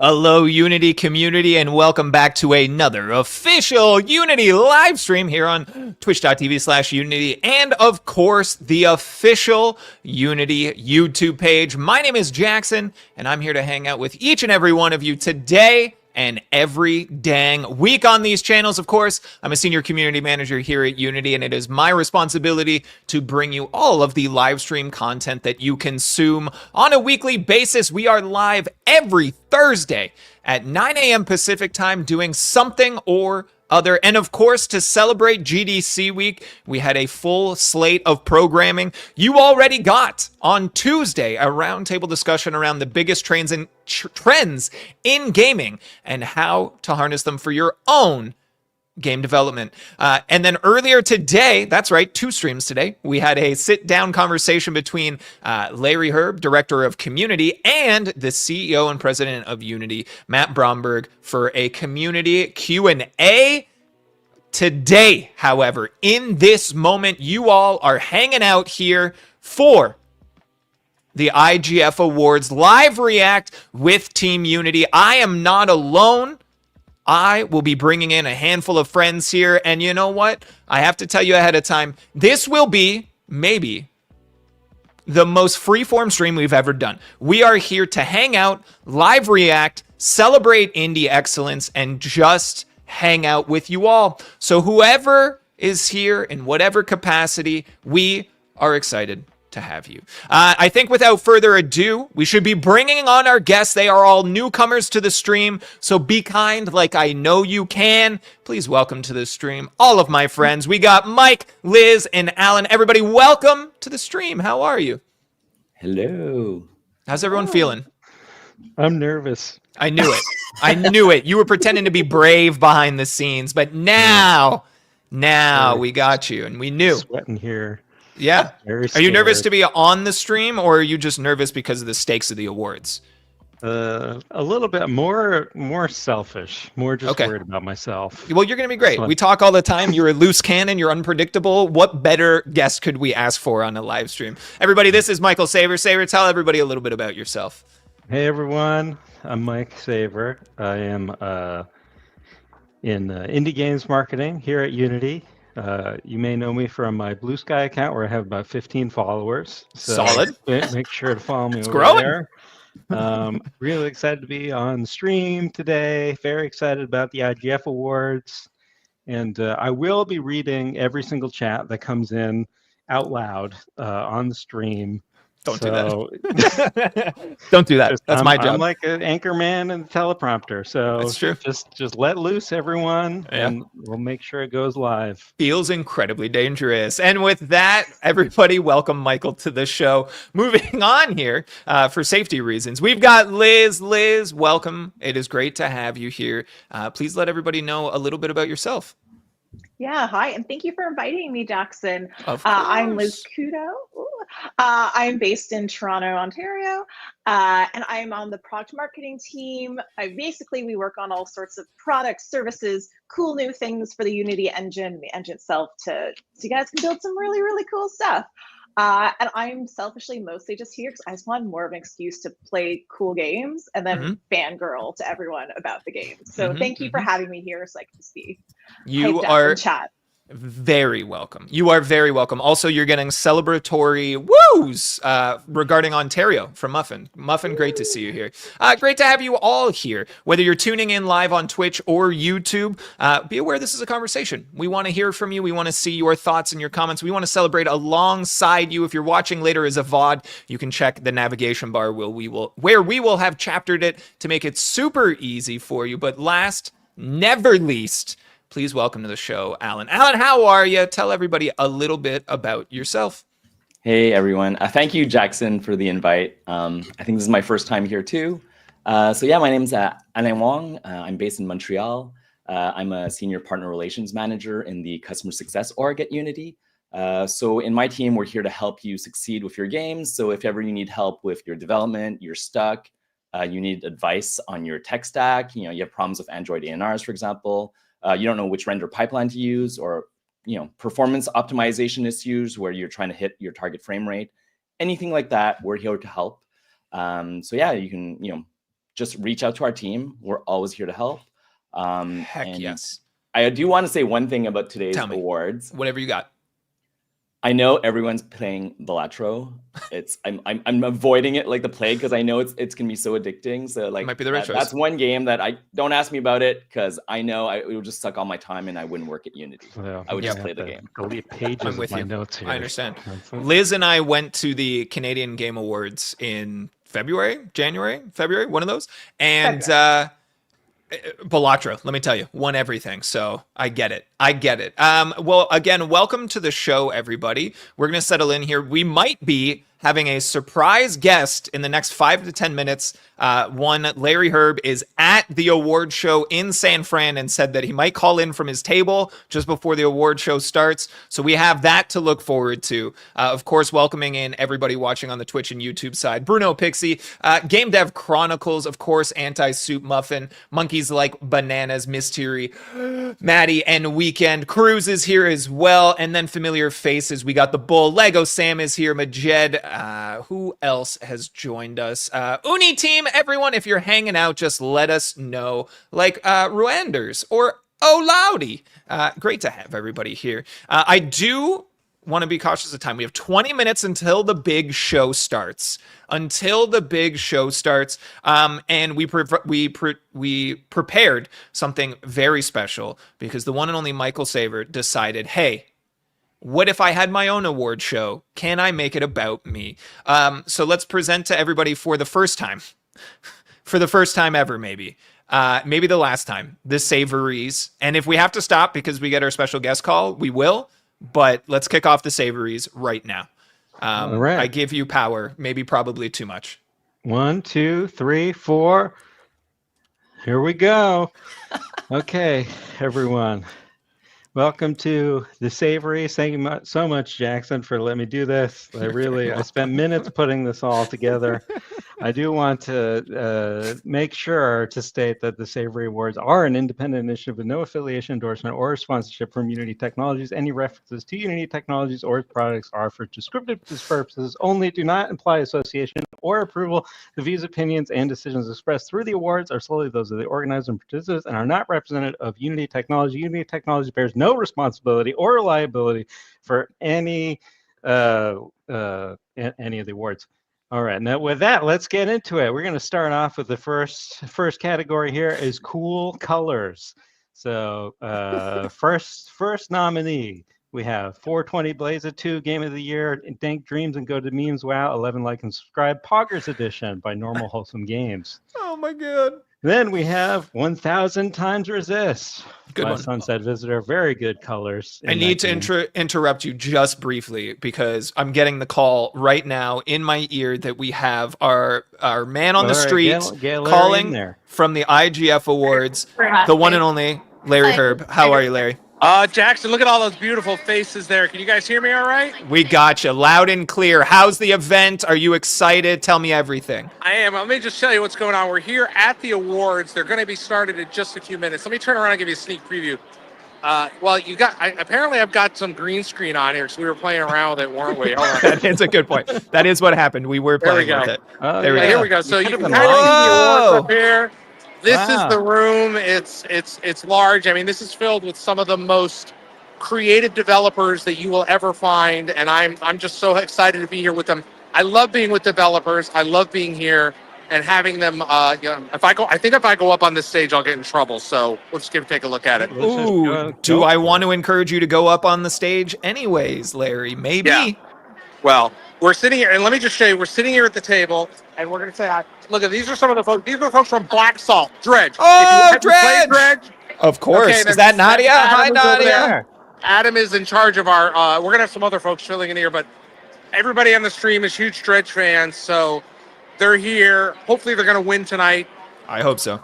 Hello, Unity community, and welcome back to another official Unity live stream here on twitch.tv/Unity, and of course, the official Unity YouTube page. My name is Jackson, and I'm here to hang out with each and every one of you today and every dang week on these channels. Of course, I'm a senior community manager here at Unity, and it is my responsibility to bring you all of the live stream content that you consume on a weekly basis. We are live every Thursday at 9 a.m. Pacific time doing something or other. And of course, to celebrate GDC week, we had a full slate of programming. You already got on Tuesday a roundtable discussion around the biggest trends in gaming and how to harness them for your own game development. And then earlier today, that's right, 2 streams today, we had a sit-down conversation between Larry Hryb, Director of Community, and the CEO and President of Unity, Matt Bromberg, for a community Q&A. Today, however, in this moment, you all are hanging out here for the IGF Awards live react with Team Unity. I am not alone. I will be bringing in a handful of friends here, and you know what? I have to tell you ahead of time, this will be maybe the most freeform stream we've ever done. We are here to hang out, live react, celebrate indie excellence, and just hang out with you all. So whoever is here in whatever capacity, we are excited to have you. I think without further ado, we should be bringing on our guests. They are all newcomers to the stream, so be kind like I know you can. Please welcome to the stream all of my friends. We got Mike, Liz, and Alan. Everybody, welcome to the stream. How are you? Hello. How's everyone feeling? I'm nervous. I knew it. I knew it. You were pretending to be brave behind the scenes, but now we got you, and we knew. Sweating here. Yeah. Very Are you nervous scared. to be on the stream, or are you just nervous because of the stakes of the awards? A little bit more selfish, more just Okay. worried about myself. Well, you're going to be great. Fun. We talk all the time. You're a loose cannon. You're unpredictable. What better guest could we ask for on a live stream? Everybody, this is Michael Saverys. Saver, tell everybody a little bit about yourself. Hey everyone, I'm Mike Saver. I am in indie games marketing here at Unity. You may know me from my Blue Sky account where I have about 15 followers. So Solid. Make sure to follow me over growing. there. Really excited to be on stream today. Very excited about the IGF Awards. And I will be reading every single chat that comes in out loud on the stream. Don't do that. Don't do that. That's my job. I'm like an anchor man and teleprompter. So That's true. Just let loose, everyone, Yeah. and we'll make sure it goes live. Feels incredibly dangerous. And with that, everybody, welcome Michael to the show. Moving on here, for safety reasons, we've got Liz. Liz, welcome. It is great to have you here. Please let everybody know a little bit about yourself. Yeah, hi, and thank you for inviting me, Jackson. Of I'm course. Liz Couto. I'm based in Toronto, Ontario, and I'm on the product marketing team. We work on all sorts of products, services, cool new things for the Unity engine, the engine itself, so you guys can build some really, really cool stuff. And I'm selfishly mostly just here because I just want more of an excuse to play cool games and then fangirl to everyone about the games. So thank you for having me here so I can just be You hyped up are and chat. very welcome. You are very welcome. Also, you're getting celebratory woos regarding Ontario from Muffin. Muffin, great to see you here. Great to have you all here. Whether you're tuning in live on Twitch or YouTube, be aware this is a conversation. We want to hear from you. We want to see your thoughts and your comments. We want to celebrate alongside you. If you're watching later as a VOD, you can check the navigation bar where we will have chaptered it to make it super easy for you. But last, never least, please welcome to the show, Alan. Alan, how are you? Tell everybody a little bit about yourself. Hey, everyone. Thank you, Jackson, for the invite. I think this is my first time here, too. My name's Alain Wong. I'm based in Montreal. I'm a senior partner relations manager in the customer success org at Unity. So in my team, we're here to help you succeed with your games. So if ever you need help with your development, you're stuck, you need advice on your tech stack, you have problems with Android ANRs, for example, you don't know which render pipeline to use, or performance optimization issues where you're trying to hit your target frame rate, anything like that, we're here to help. You can just reach out to our team. We're always here to help. Heck and yes. I do want to say one thing about today's Tell me. awards. Whatever you got. I know everyone's playing Balatro. I'm avoiding it like the plague because I know it's gonna be so addicting. So like Might be the right choice. that's one game that I don't ask me about it because I know it would just suck all my time and I wouldn't work at Unity. Well, I would just yeah, play the game. Delete pages I'm with of my you. notes here. I understand. Liz and I went to the Canadian Game Awards in January, February, one of those. And Balatro, let me tell you, won everything. So I get it. Well, again, welcome to the show, everybody. We're going to settle in here. We might be having a surprise guest in the next 5 to 10 minutes. Larry Hryb is at the award show in San Fran and said that he might call in from his table just before the award show starts. So we have that to look forward to. Of course, welcoming in everybody watching on the Twitch and YouTube side. Bruno Pixie, Game Dev Chronicles, of course, Anti-Soup Muffin, Monkeys Like Bananas, Mystery, Maddie, and Weekend. Cruz is here as well. And then familiar faces. We got the Bull, Lego Sam is here, Majed. Who else has joined us? Uni team, everyone, if you're hanging out, just let us know. Like Ruanders or Loudy. Great to have everybody here. I do want to be cautious of time. We have 20 minutes until the big show starts. And we prepared something very special because the one and only Michael Saver decided, hey, what if I had my own award show? Can I make it about me? So let's present to everybody for the first time. For the first time ever, maybe. Maybe the last time. The Saverys. And if we have to stop because we get our special guest call, we will. But let's kick off the Saverys right now. All right. I give you power. Maybe probably too much. 1, 2, 3, 4. Here we go. Okay, everyone. Welcome to the Saverys. Thank you so much, Jackson, for letting me do this. I spent minutes putting this all together. I do want to make sure to state that the Savery Awards are an independent initiative with no affiliation, endorsement, or sponsorship from Unity Technologies. Any references to Unity Technologies or its products are for descriptive purposes only, do not imply association or approval. The views, opinions, and decisions expressed through the awards are solely those of the organizers and participants and are not representative of Unity Technology. Unity Technology bears no responsibility or liability for any of the awards. All right, now with that, let's get into it. We're going to start off with the first category here is cool colors. So first nominee, we have 420 Blaze of 2 Game of the Year, Dank Dreams and Go to Memes, Wow, 11 Like and Subscribe, Poggers Edition by Normal Wholesome Games. Oh my god. Then we have 1000 Times Resist Good by one. Sunset Visitor. Very good colors. I need to interrupt you just briefly because I'm getting the call right now in my ear that we have our man on the streets calling from the IGF Awards, the one and only Larry Hryb. How are you, Larry? Jackson, look at all those beautiful faces there. Can you guys hear me all right? We got you loud and clear. How's the event? Are you excited? Tell me everything. I am. Let me just tell you what's going on. We're here at the awards. They're going to be started in just a few minutes. Let me turn around and give you a sneak preview. Apparently I've got some green screen on here, so we were playing around with it, weren't we? That is a good point. That is what happened. We were playing with it. Here we go. So you can kind of see the awards up here. This is the room. It's large. I mean, this is filled with some of the most creative developers that you will ever find, and I'm just so excited to be here with them. I love being with developers. I love being here and having them. I think if I go up on this stage, I'll get in trouble. So let's take a look at it. Ooh, do I want to encourage you to go up on the stage anyways, Larry? Maybe. Yeah. Well, we're sitting here, and let me just show you. We're sitting here at the table, and we're going to say hi. Look, these are some of the folks. These are folks from Black Salt, Dredge. Oh, Dredge! Of course. Okay, is that Nadia? Hi, Nadia. Adam is in charge of our. We're going to have some other folks filling in here, but everybody on the stream is huge Dredge fans, so they're here. Hopefully, they're going to win tonight. I hope so.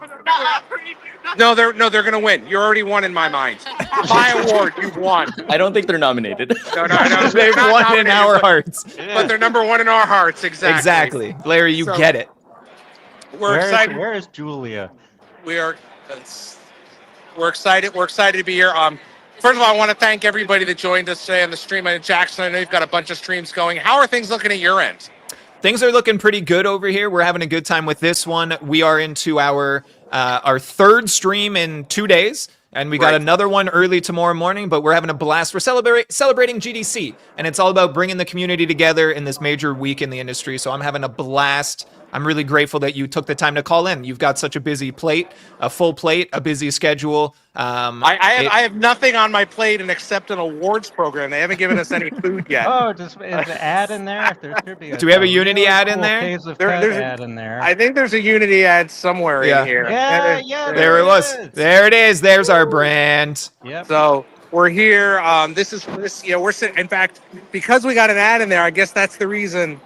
No, they're going to win. You already won in my mind. My award, you've won. I don't think they're nominated. No, they've won in our hearts. But they're number one in our hearts. Exactly. Larry, you get it. We're excited. Where is Julia? We're excited. We're excited to be here. First of all, I want to thank everybody that joined us today on the stream. And Jackson, I know you've got a bunch of streams going. How are things looking at your end? Things are looking pretty good over here. We're having a good time with this one. We are into our third stream in 2 days, and we got another one early tomorrow morning, but we're having a blast. We're celebrating GDC, and it's all about bringing the community together in this major week in the industry, so I'm having a blast. I'm really grateful that you took the time to call in. You've got such a busy plate, a full plate, a busy schedule. I have nothing on my plate except an awards program. They haven't given us any food yet. Oh, is the ad in there? There should be. Do we have a Unity ad in cool there? Caves of There's Cut ad in there. I think there's a Unity ad somewhere in here. Yeah. There it was. There it is. There's our brand. Yep. So we're here. We're sitting. In fact, because we got an ad in there, I guess that's the reason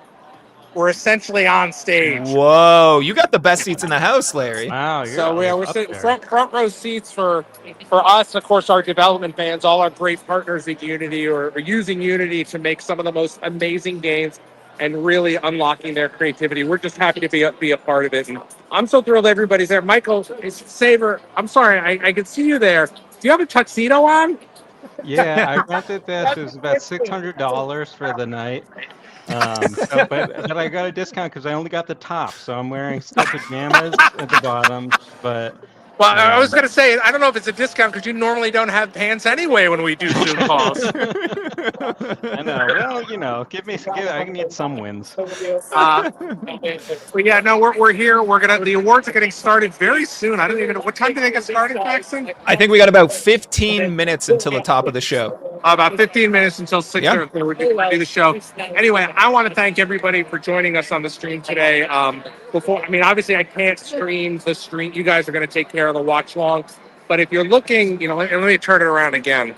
we're essentially on stage. Whoa, you got the best seats in the house, Larry. Wow. We're sitting front row seats for us, of course, our development fans, all our great partners at Unity or using Unity to make some of the most amazing games and really unlocking their creativity. We're just happy to be a part of it. And I'm so thrilled everybody's there. Michael, Saver, I'm sorry, I can see you there. Do you have a tuxedo on? Yeah, I rented this. It was about $600 for the night. But I got a discount because I only got the top, so I'm wearing still pajamas at the bottom. But I was going to say, I don't know if it's a discount because you normally don't have pants anyway when we do Zoom calls. I know. Well, I need some wins. But yeah, no, we're here. The awards are getting started very soon. I don't even know what time do they get started, Jackson? I think we got about 15 minutes until the top of the show. About 15 minutes until 6 we do the show. Anyway, I want to thank everybody for joining us on the stream today. Obviously I can't stream the stream. You guys are going to take care of the watch long. But if you're looking, let me turn it around again.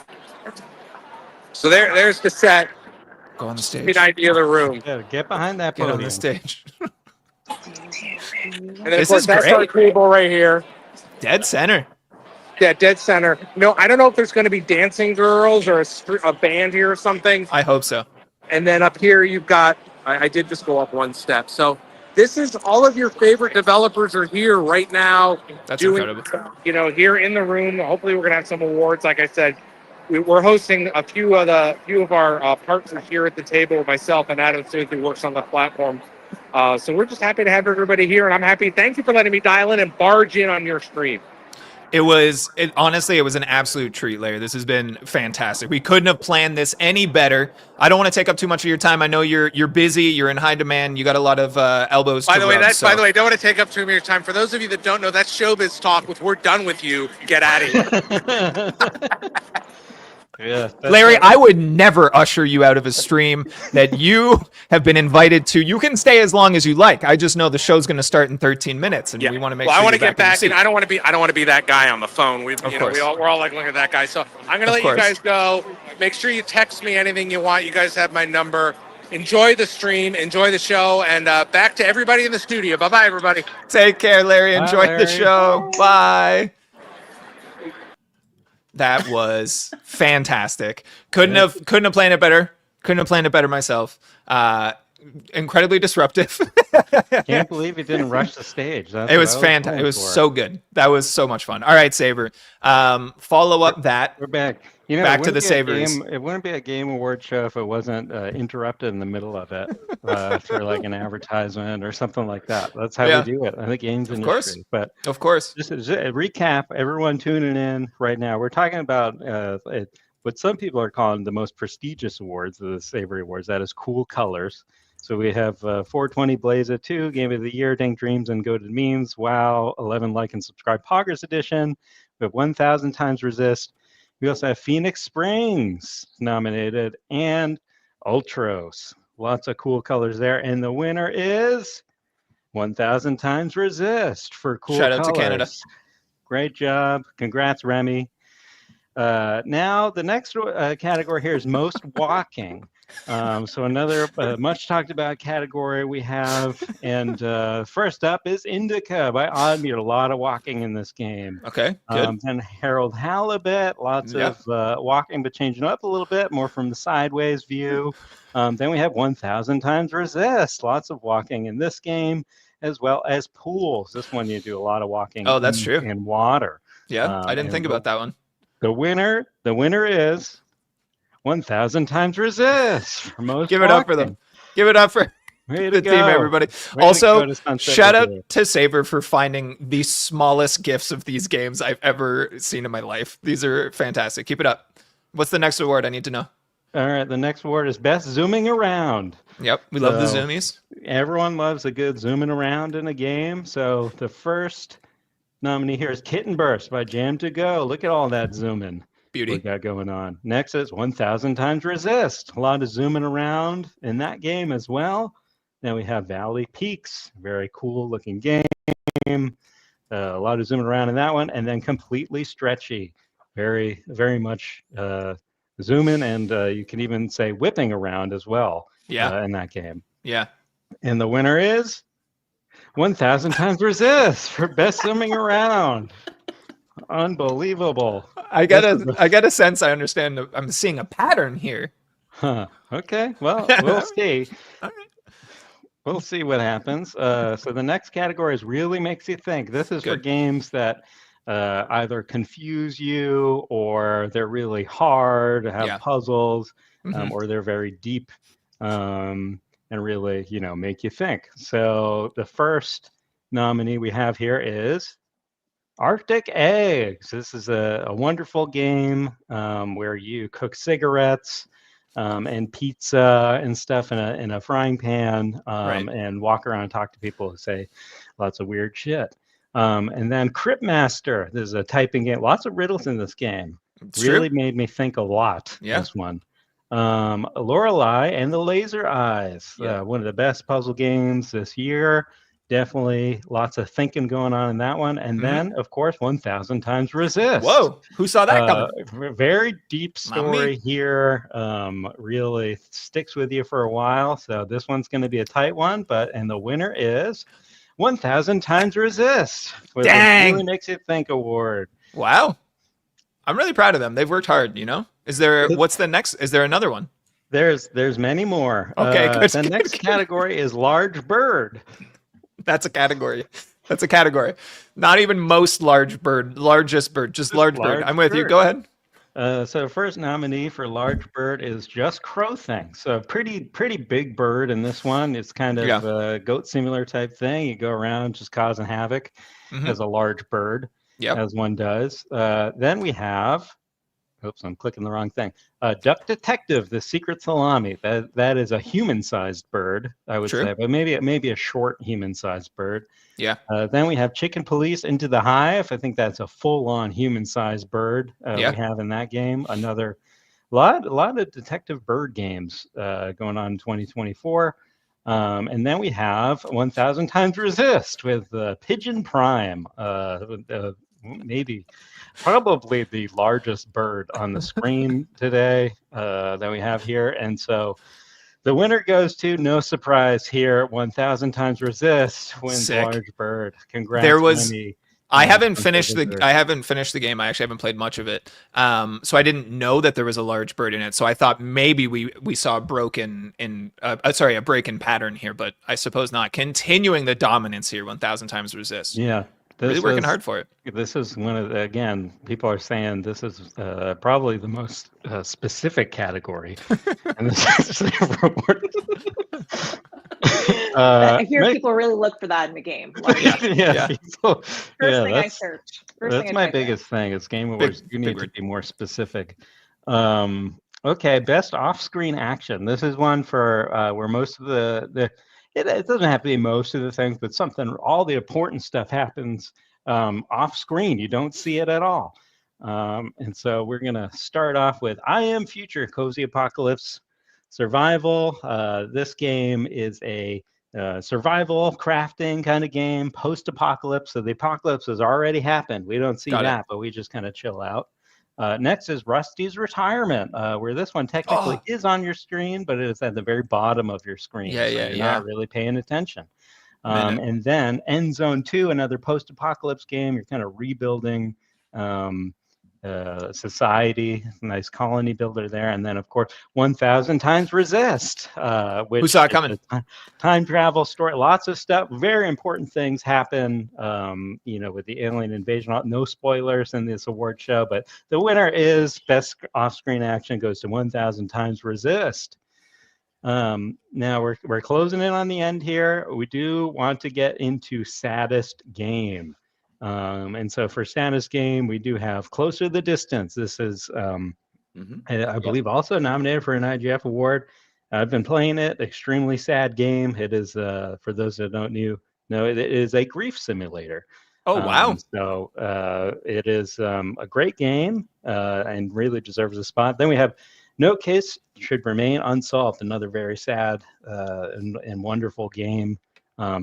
So there's the set. Go on the stage. Good idea of the room. Yeah, get behind that Get podium. on the stage. And then, This of course, is that's great. our table right here. Dead center. Yeah, dead center. I don't know if there's going to be dancing girls or a band here or something. I hope so. And then up here you've got, I did just go up one step. So this is all of your favorite developers are here right now. That's incredible. Here in the room. Hopefully we're going to have some awards. Like I said, we're hosting a few of our partners here at the table, myself and Adam Smith, who works on the platform. So we're just happy to have everybody here, and I'm happy. Thank you for letting me dial in and barge in on your stream. Honestly, it was an absolute treat, Larry. This has been fantastic. We couldn't have planned this any better. I don't want to take up too much of your time. I know you're busy. You're in high demand. You got a lot of elbows. By the way, don't want to take up too much of your time. For those of you that don't know, that's Showbiz Talk with "We're done with you. Get out of here." Yeah, Larry, I would never usher you out of a stream that you have been invited to. You can stay as long as you like. I just know the show's going to start in 13 minutes, and we want to make sure. I want to you're get back, in and I don't want to be that guy on the phone. We're all like looking at that guy. So I'm going to let you guys go. Make sure you text me anything you want. You guys have my number. Enjoy the stream, enjoy the show, and back to everybody in the studio. Bye bye, everybody. Take care, Larry. Enjoy Larry. the show. Bye. That was fantastic. Couldn't have planned it better. Couldn't have planned it better myself. Incredibly disruptive. Can't believe it didn't rush the stage. It was fantastic. It was so good. That was so much fun. All right, Saber. Follow up that. We're back. Back to the Saverys. It wouldn't be a game award show if it wasn't interrupted in the middle of it for like an advertisement or something like that. That's how we do it. I think games industry. But of course, just a recap. Everyone tuning in right now. We're talking about what some people are calling the most prestigious awards, the Savery Awards. That is Cool Colors. So we have 420 Blaze It 2, Game of the Year, Dank Dreams, and Goated Memes. WoW, 11 Like and Subscribe Poggers Edition. We have 1,000 Times Resist. We also have Phoenix Springs nominated and Ultros. Lots of cool colors there. And the winner is 1,000 Times Resist for cool colors. Shout out to Canada. Great job. Congrats, Remy. Now, the next category here is most walking. So another much talked about category we have. And first up is Indica by Oddmute. A lot of walking in this game. Okay, good. Then Harold Halibut, lots of walking, but changing up a little bit, more from the sideways view. Then we have 1,000 Times Resist, lots of walking in this game, as well as pools. This one you do a lot of walking. Oh, that's true. In water. Yeah, I didn't think about that one. The winner is 1,000 Times Resist for most. Give it up for them. Give it up for Way to Good go. team, everybody. Way to Also, go to Sunset shout out Ridge. to Saver for finding the smallest gifs of these games I've ever seen in my life. These are fantastic. Keep it up. What's the next award? I need to know. All right, the next award is Best Zooming Around. Yep, we love the So, zoomies. Everyone loves a good zooming around in a game. So the first nominee here is Kitten Burst by Jam to Go. Look at all that zooming we Beauty. got going on. Next is 1,000 Times Resist. A lot of zooming around in that game as well. Then we have Valley Peaks. Very cool looking game. A lot of zooming around in that one. And then Completely Stretchy. Very, very much zooming, and you can even say whipping around as well. Yeah. In that game. Yeah. And the winner is 1,000 Times Resist for best zooming around. Unbelievable. I get a sense I understand. I'm seeing a pattern here. Huh. Okay. Well, we'll see. We'll see what happens. So the next category is really makes you think. This is for Good. games that either confuse you, or they're really hard, have Yeah. puzzles, Mhm. or they're very deep, and really, make you think. So the first nominee we have here is Arctic Eggs. This is a wonderful game where you cook cigarettes and pizza and stuff in a frying pan, Right. and walk around and talk to people who say lots of weird shit. And then Crypt Master. This is a typing game. Lots of riddles in this game. It's Really true. made me think a lot. Yeah. This one. Lorelei and the Laser Eyes. Yeah. One of the best puzzle games this year. Definitely lots of thinking going on in that one. And then, of course, 1,000 Times Resist. Whoa, who saw that coming? Very deep Not me. story here. Really sticks with you for a while. So this one's going to be a tight one. And the winner is 1,000 Times Resist. With Dang. the Really Makes You Think award. Wow. I'm really proud of them. They've worked hard, Is there what's the next? Is there another one? There's many more. Okay, good, The good, next good. category is Large Bird. That's a category. That's a category. Not even most largest bird, just large bird. I'm with you. bird. Go ahead. So the first nominee for Large Bird is Just Crow Thing. So pretty big bird in this one. It's kind of Yeah. a goat similar type thing. You go around just causing havoc Mhm. as a large bird, Yep. as one does. Then we have, oops, I'm clicking the wrong thing. Duck Detective, the Secret Salami. That is a human-sized bird, I would True. say, but maybe a short human-sized bird. Yeah. Then we have Chicken Police Into the Hive. I think that's a full-on human-sized bird Yeah. we have in that game. Another lot of detective bird games going on in 2024. And then we have 1,000 Times Resist with Pigeon Prime. Probably the largest bird on the screen today that we have here. And so the winner goes to, no surprise here, 1,000 Times Resist wins Sick. Large Bird. Congrats, There was- Lenny. I haven't Sunset finished Ridge. I haven't finished the game. I actually haven't played much of it. So I didn't know that there was a large bird in it. So I thought maybe we saw a break in pattern here, but I suppose not. Continuing the dominance here, 1,000 Times Resist. Yeah. Really working hard for it. This is one of the, again, people are saying this is probably the most specific category. And this is I hear people really look for that in the game. Like, Yeah. People, first thing I search. That's my biggest thing. It's Game Awards. You need big to word. be more specific. Okay, best off-screen action. This is one for where most of it doesn't have to be most of the things, but all the important stuff happens off screen. You don't see it at all. And so we're going to start off with I Am Future Cozy Apocalypse Survival. This game is a survival crafting kind of game, post-apocalypse. So the apocalypse has already happened. We don't see Got it. that, but we just kind of chill out. Next is Rusty's Retirement, where this one technically is on your screen, but it is at the very bottom of your screen. Yeah, so yeah, you're yeah. not really paying attention. Minute. And then End Zone 2, another post-apocalypse game. You're kind of rebuilding society, nice colony builder there. And then, of course, 1,000 Times Resist, which Who saw it is coming? a time travel story. Lots of stuff. Very important things happen, with the alien invasion. No spoilers in this award show, but the winner is best off-screen action goes to 1,000 Times Resist. Now we're closing in on the end here. We do want to get into saddest game. And so for saddest game, we do have Closer to the Distance. This is, I believe, also nominated for an IGF award. I've been playing it. Extremely sad game. It is, for those that don't know, it is a grief simulator. Oh, wow. So it is a great game and really deserves a spot. Then we have No Case Should Remain Unsolved, another very sad and wonderful game.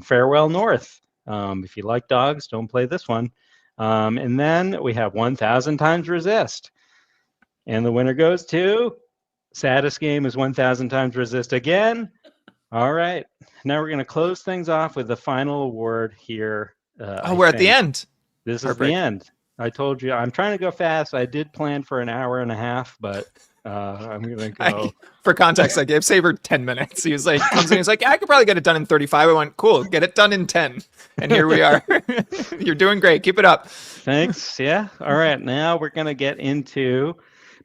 Farewell North. If you like dogs, don't play this one. And then we have 1,000 Times Resist. And the winner goes to, saddest game is 1,000 Times Resist again. All right. Now we're going to close things off with the final award here. We're at the end. This is the end. I told you, I'm trying to go fast. I did plan for an hour and a half, but I'm going to go. For context, I gave Saver 10 minutes. He was like, he's like, I could probably get it done in 35. I went, cool, get it done in 10. And here we are. You're doing great. Keep it up. Thanks. Yeah. All right. Now we're going to get into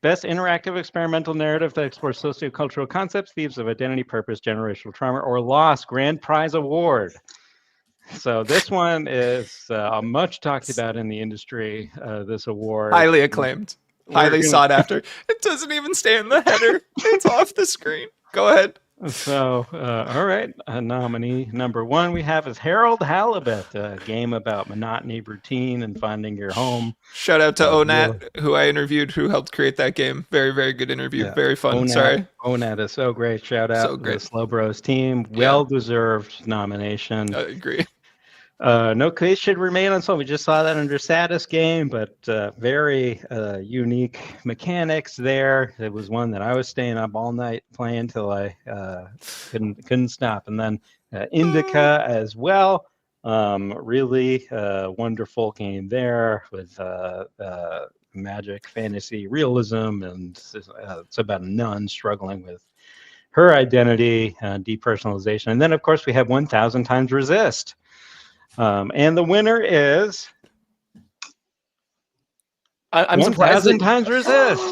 Best Interactive Experimental Narrative that explores sociocultural concepts, themes of identity, purpose, generational trauma, or loss. Grand Prize Award. So this one is much talked about in the industry, this award. Highly acclaimed. Highly sought after. It doesn't even stay in the header. It's off the screen. Go ahead. So, all right. Nominee number one we have is Harold Halibut, a game about monotony, routine, and finding your home. Shout out to Onat, who I interviewed, who helped create that game. Very, very good interview. Yeah. Very fun. Onat, Sorry. Onat is so great. Shout out to the Slow Bros team. Well-deserved nomination. I agree. No Case Should Remain Unsolved. We just saw that under saddest game, but very unique mechanics there. It was one that I was staying up all night playing till I couldn't stop. And then Indica as well. Really wonderful game there with magic, fantasy, realism, and it's about a nun struggling with her identity, depersonalization. And then, of course, we have 1,000 Times Resist. And the winner is I'm surprised 1,000 Times Resist.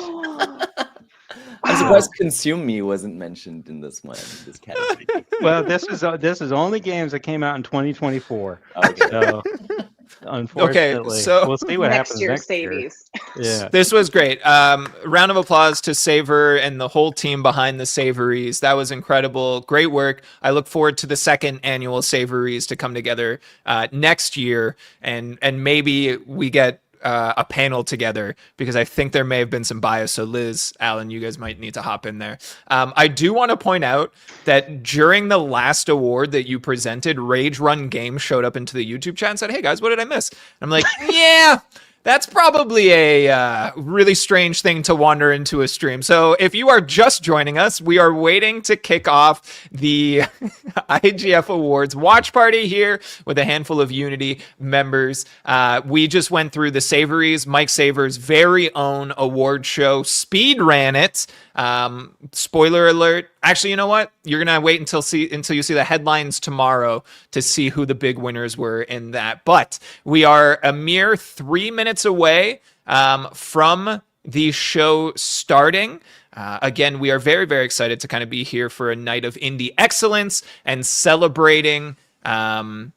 I'm surprised Consume Me wasn't mentioned in this one, this category. Well, this is only games that came out in 2024. Okay. So, unfortunately, so we'll see what happens next year. Yeah. This was great. Round of applause to Saver and the whole team behind the Saverys. That was incredible. Great work. I look forward to the second annual Saverys to come together next year, and maybe we get a panel together, because I think there may have been some bias. So Liz, Alan, you guys might need to hop in there. I do want to point out that during the last award that you presented, Rage Run Game showed up into the YouTube chat and said, hey guys, what did I miss? I'm like, yeah, that's probably a really strange thing to wander into a stream. So if you are just joining us, we are waiting to kick off the IGF Awards watch party here with a handful of Unity members. We just went through the Saverys, Mike Saver's very own award show, speed ran it. Spoiler alert. Actually, you know what? You're going to wait until you see the headlines tomorrow to see who the big winners were in that. But we are a mere 3 minutes away from the show starting. Again, we are very, very excited to kind of be here for a night of indie excellence and celebrating indie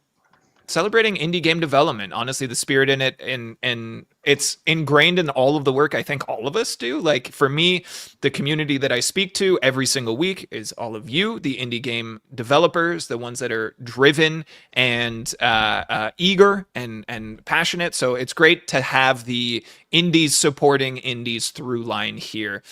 game development. Honestly, the spirit in it, and it's ingrained in all of the work I think all of us do. Like for me, the community that I speak to every single week is all of you, the indie game developers, the ones that are driven and eager and passionate. So it's great to have the indies supporting indies through line here.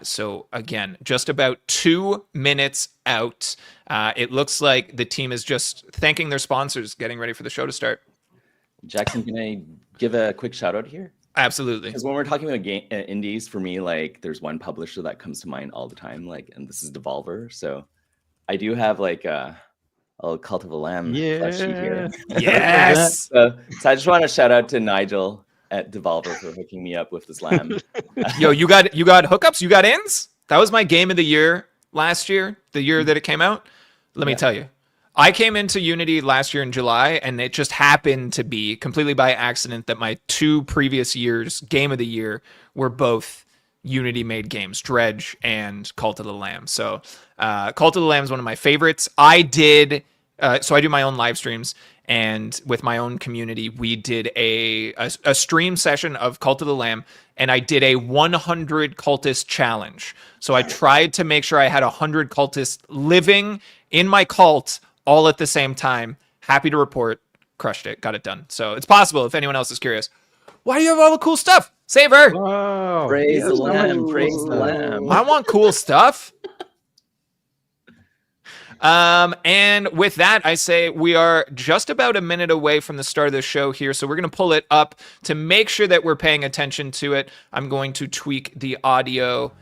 So again, just about 2 minutes out. It looks like the team is just thanking their sponsors, getting ready for the show to start. Jackson, can I give a quick shout out here? Absolutely. Because when we're talking about indies, for me, like there's one publisher that comes to mind all the time, like, and this is Devolver. So I do have like a Cult of a Lamb plushie here. Yes. So I just want to shout out to Nigel at Devolver for hooking me up with this lamb. Yo, you got hookups? You got ins? That was my game of the year last year, the year that it came out. Let me tell you. I came into Unity last year in July, and it just happened to be completely by accident that my 2 previous years game of the year were both Unity-made games, Dredge and Cult of the Lamb. So Cult of the Lamb is one of my favorites. I do my own live streams, and with my own community, we did a stream session of Cult of the Lamb, and I did a 100 cultist challenge. So I tried to make sure I had 100 cultists living in my cult all at the same time. Happy to report, crushed it, got it done. So it's possible if anyone else is curious. Why do you have all the cool stuff? Saver! Whoa. Praise the Lamb, praise the Lamb. I want cool stuff. And with that, I say we are just about a minute away from the start of the show here. So we're going to pull it up to make sure that we're paying attention to it. I'm going to tweak the audio.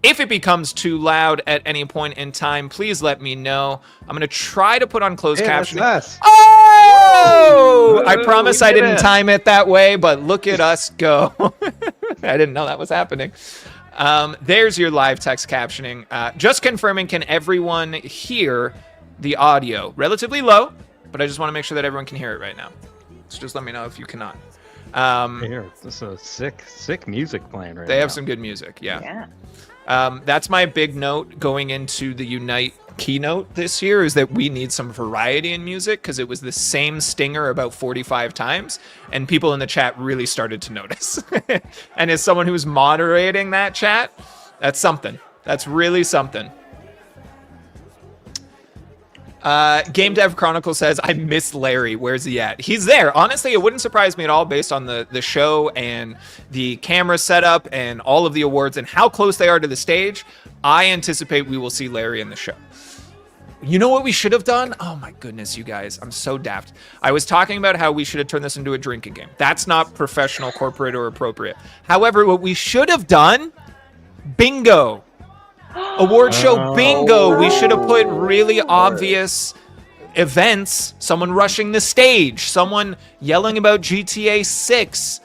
If it becomes too loud at any point in time, please let me know. I'm going to try to put on closed captioning. That's us. Oh! Whoa, I promise we I did didn't it. time it that way, but look at us go. I didn't know that was happening. There's your live text captioning. Just confirming, can everyone hear the audio? Relatively low, but I just want to make sure that everyone can hear it right now. So just let me know if you cannot. Here, this is a sick music playing right now. They have some good music, Yeah. That's my big note going into the Unite keynote this year, is that we need some variety in music, because it was the same stinger about 45 times, and people in the chat really started to notice. And as someone who's moderating that chat, that's something. That's really something. Game Dev Chronicle says, I miss Larry. Where's he at? He's there. Honestly, it wouldn't surprise me at all based on the show and the camera setup and all of the awards and how close they are to the stage. I anticipate we will see Larry in the show. You know what we should have done? Oh my goodness, you guys. I'm so daft. I was talking about how we should have turned this into a drinking game. That's not professional, corporate, or appropriate. However, what we should have done, bingo. Award show bingo. We should have put really obvious events. Someone rushing the stage. Someone yelling about GTA 6.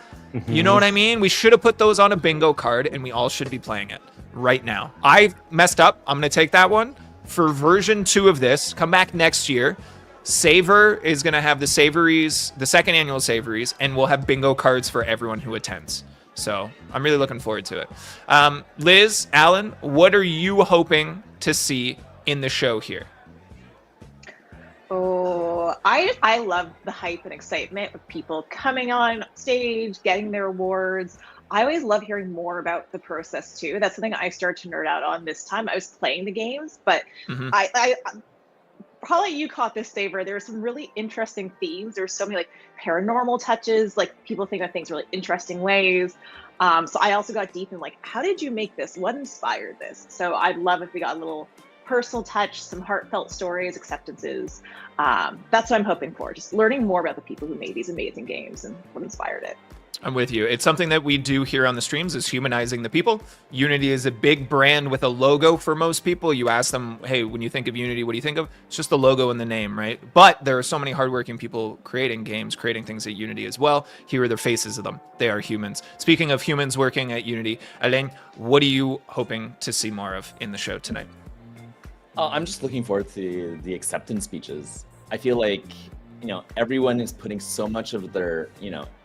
You know what I mean? We should have put those on a bingo card, and we all should be playing it right now. I messed up. I'm going to take that one. For version 2 of this, come back next year. Saver is going to have the Saverys, the second annual Saverys, and we'll have bingo cards for everyone who attends. So I'm really looking forward to it. Liz, Alan, what are you hoping to see in the show here? Oh, I love the hype and excitement of people coming on stage, getting their awards. I always love hearing more about the process too. That's something I started to nerd out on this time. I was playing the games, but I probably you caught this, Saver. There are some really interesting themes. There's so many like paranormal touches, like people think of things really interesting ways. So I also got deep in like, how did you make this? What inspired this? So I'd love if we got a little personal touch, some heartfelt stories, acceptances. That's what I'm hoping for. Just learning more about the people who made these amazing games and what inspired it. I'm with you. It's something that we do here on the streams, is humanizing the people. Unity is a big brand with a logo for most people. You ask them, hey, when you think of Unity, what do you think of? It's just the logo and the name, right? But there are so many hardworking people creating games, creating things at Unity as well. Here are the faces of them. They are humans. Speaking of humans working at Unity, Alain, what are you hoping to see more of in the show tonight? I'm just looking forward to the acceptance speeches. I feel like, everyone is putting so much of their,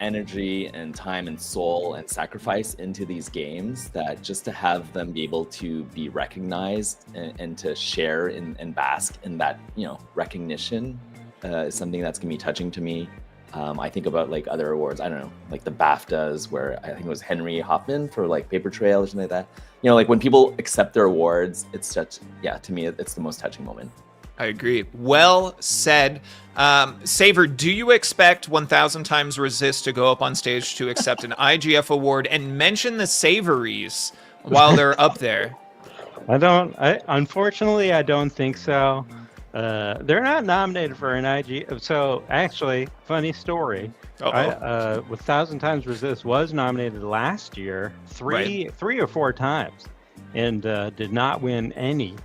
energy and time and soul and sacrifice into these games, that just to have them be able to be recognized and to share and bask in that, recognition is something that's going to be touching to me. I think about like other awards, I don't know, like the BAFTAs, where I think it was Henry Hoffman for like Paper Trail or something like that. Like when people accept their awards, it's such, to me, it's the most touching moment. I agree. Well said. Saver, do you expect 1000 Times Resist to go up on stage to accept an IGF award and mention the Saverys while they're up there? Unfortunately, I don't think so. They're not nominated for an IG. So actually, funny story. With 1000 Times Resist was nominated last year, three or four times, and did not win any.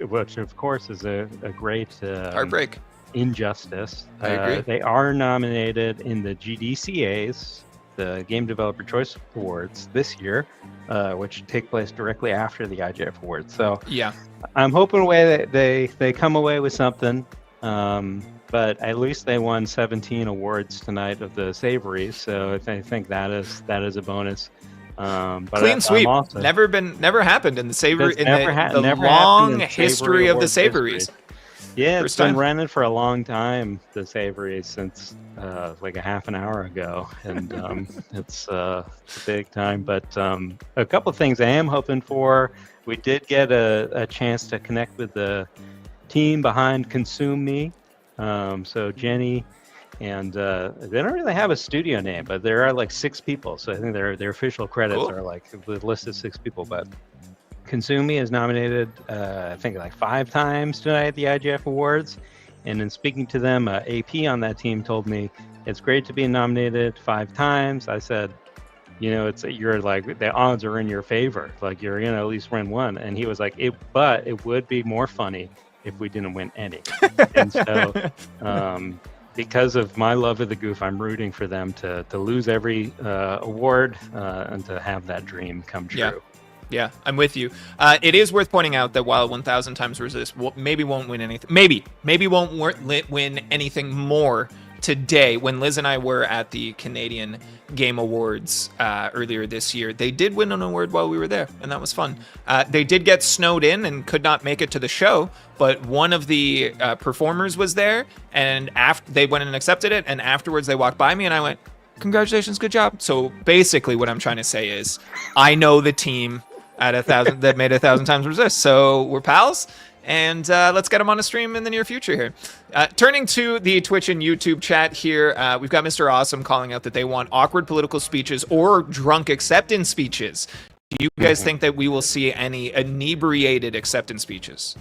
Which of course is a great heartbreak, injustice. I agree. They are nominated in the GDCAs, the Game Developer Choice Awards, this year, which take place directly after the IGF Awards. So yeah, I'm hoping that they come away with something. But at least they won 17 awards tonight of the Saverys, so I think that is a bonus. But Clean sweep. I'm also, Never happened in the Savery in never the happened long in history of the Awards Saverys. history. Yeah, First it's been time. running for a long time, the Saverys, since like a half an hour ago, and it's a big time. But a couple of things I am hoping for. We did get a chance to connect with the team behind Consume Me. So Jenny, and they don't really have a studio name, but there are like 6 people. So I think their official credits Cool. are like the list of 6 people. But Consume Me is nominated, I think, like 5 times tonight at the IGF Awards. And in speaking to them, AP on that team told me it's great to be nominated 5 times. I said, you know, you're like, the odds are in your favor. Like, you're gonna at least win one. And he was like, but it would be more funny if we didn't win any. And so, because of my love of the goof, I'm rooting for them to lose every award and to have that dream come true. Yeah, I'm with you. It is worth pointing out that while 1,000 Times Resist maybe won't win anything, maybe won't win anything more today. When Liz and I were at the Canadian Game Awards earlier this year, they did win an award while we were there, and that was fun. They did get snowed in and could not make it to the show, but one of the performers was there, and after they went and accepted it, and afterwards they walked by me, and I went, "Congratulations, good job." So basically, what I'm trying to say is, I know the team at 1,000 that made 1,000 Times Resist, so we're pals. And let's get them on a stream in the near future here. Turning to the Twitch and YouTube chat here, we've got Mr. Awesome calling out that they want awkward political speeches or drunk acceptance speeches. Do you guys think that we will see any inebriated acceptance speeches?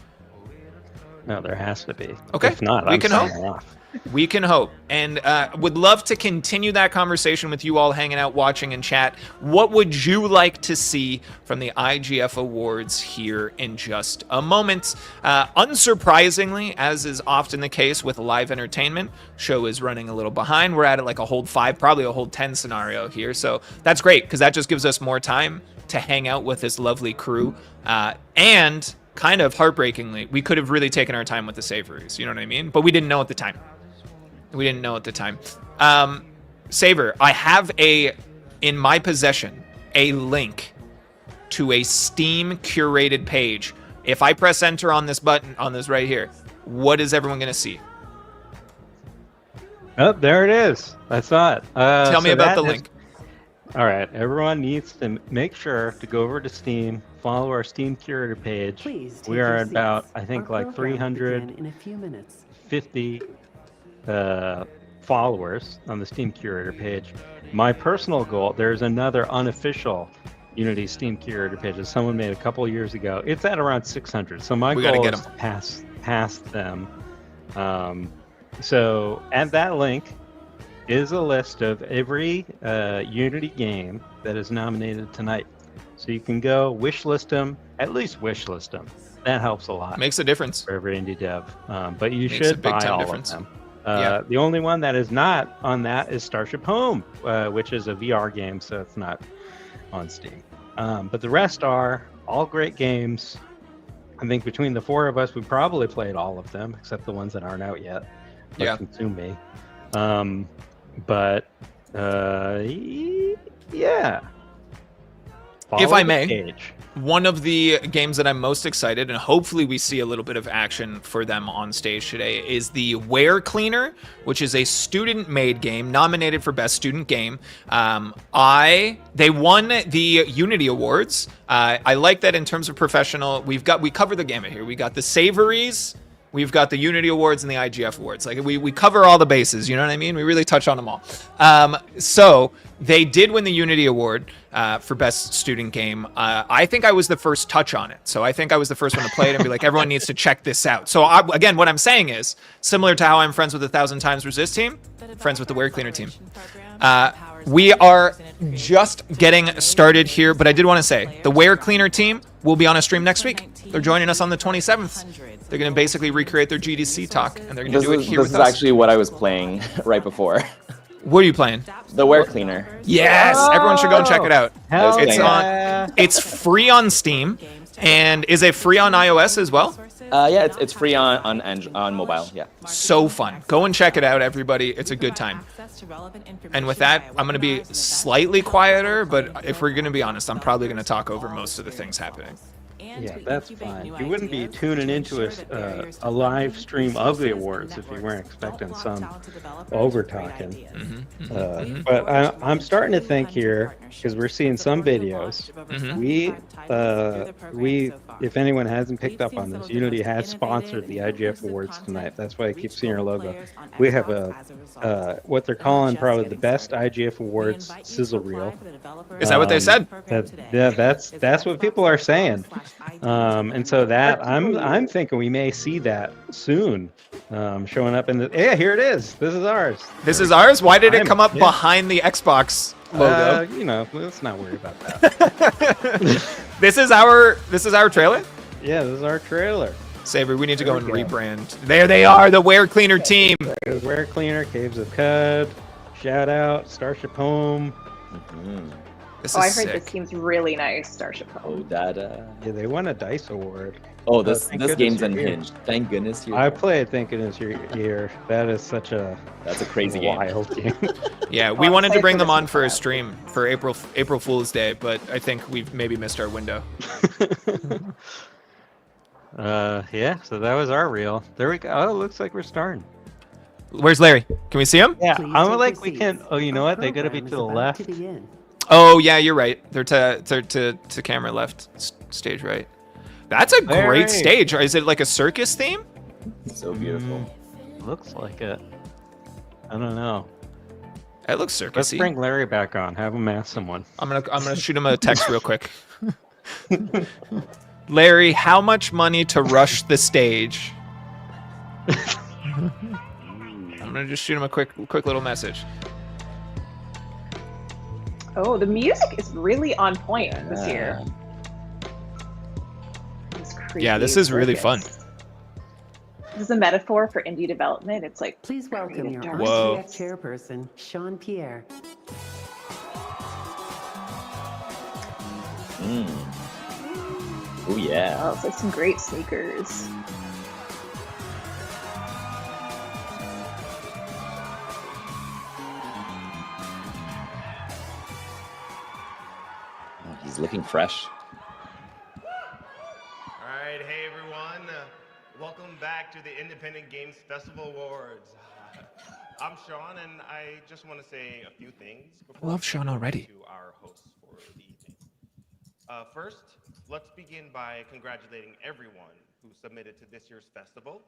No, there has to be. Okay, If not, we I'm can signing hope. off. We can hope. And would love to continue that conversation with you all hanging out, watching, and chat. What would you like to see from the IGF Awards here in just a moment? Unsurprisingly, as is often the case with live entertainment, show is running a little behind. We're at like a hold 5, probably a hold 10 scenario here. So that's great, because that just gives us more time to hang out with this lovely crew. And kind of heartbreakingly, we could have really taken our time with the Saverys, you know what I mean? But we didn't know at the time. Saver, I have in my possession, a link to a Steam curated page. If I press enter on this button, on this right here, what is everyone going to see? Oh, there it is. I saw it. Tell me about the link. All right, everyone needs to make sure to go over to Steam, follow our Steam curator page. We are at about, I think, like 350 followers on the Steam curator page. My personal goal, there's another unofficial Unity Steam curator page that someone made a couple years ago. It's at around 600. So my goal is to pass them. So at that link is a list of every Unity game that is nominated tonight. So you can go wishlist them, at least wishlist them. That helps a lot. Makes a difference. For every indie dev. But you Makes should a big buy time all difference. of them. The only one that is not on that is Starship Home, which is a VR game, so it's not on Steam. But the rest are all great games. I think between the 4 of us, we probably played all of them, except the ones that aren't out yet. Like Consume Me. Yeah. If Follow I the may, page. one of the games that I'm most excited, and hopefully we see a little bit of action for them on stage today, is the Ware Cleaner, which is a student-made game nominated for Best Student Game. They won the Unity Awards. I like that in terms of professional. We cover the gamut here. We got the Saverys, we've got the Unity Awards and the IGF Awards. Like we cover all the bases, you know what I mean? We really touch on them all. So they did win the Unity Award for Best Student Game. I think I was the first touch on it. So I think I was the first one to play it and be like, everyone needs to check this out. So again, what I'm saying is, similar to how I'm friends with the 1,000 Times Resist team, friends with the Ware Cleaner team. We are just getting started here, but I did want to say, the Ware Cleaner team will be on a stream next week. They're joining us on the 27th. They're going to basically recreate their GDC talk, and they're going to do it here with us. This is actually what I was playing right before. What are you playing? The Ware Cleaner. Yes, everyone should go and check it out. Hell It's yeah. It's free on Steam, and is it free on iOS as well? Yeah, it's free on mobile. Yeah. So fun. Go and check it out, everybody. It's a good time. And with that, I'm going to be slightly quieter, but if we're going to be honest, I'm probably going to talk over most of the things happening. Yeah, that's fine. You wouldn't be tuning into a live stream of the awards if you weren't expecting some over talking. But I'm starting to think here, because we're seeing some videos. If anyone hasn't picked up on this, Unity has sponsored the IGF Awards tonight. That's why I keep seeing our logo. We have what they're calling probably the best IGF Awards sizzle reel. Is that what they said? That's what people are saying. And so that I'm thinking we may see that soon, showing up in the. Yeah, here it is. This is ours. This is ours. Why did it come up behind the Xbox logo? You know, let's not worry about that. This is our trailer. Yeah, this is our trailer. Saver, we need to go and rebrand. There they are, the Wear Cleaner team. There's Wear Cleaner, Caves of Cud, shout out, Starship Home. This I is heard sick. this team's really nice, Starship Home. Oh, dada. Yeah, they won a DICE award. Oh, this Thank goodness game's you're here. unhinged. Thank goodness you're I played thinking it's your year. That is such a That's a crazy game. wild game. Yeah, we wanted to bring them on for a stream for April Fool's Day, but I think we've maybe missed our window. Yeah, so that was our reel. There we go. Oh, it looks like we're starting. Where's Larry? Can we see him? Yeah, I'm like we can. Oh, you know what? They gotta be to the left. Oh yeah, you're right. They're to camera left, stage right. That's a great Larry. stage. Is it like a circus theme? So beautiful. Looks like it. I don't know. It looks circusy. Let's bring Larry back on. Have him ask someone. I'm gonna shoot him a text real quick. Larry, how much money to rush the stage? I'm gonna just shoot him a quick little message. Oh, the music is really on point this year. Yeah, this is really fun. This is a metaphor for indie development. It's like Please welcome your Whoa. RCF chairperson, Sean Pierre. Oh yeah. Oh, it's like some great sneakers. Oh, he's looking fresh. All right, hey everyone. Welcome back to the Independent Games Festival Awards. I'm Sean, and I just want to say a few things before Love Sean already. to our hosts for the evening. First, let's begin by congratulating everyone who submitted to this year's festival.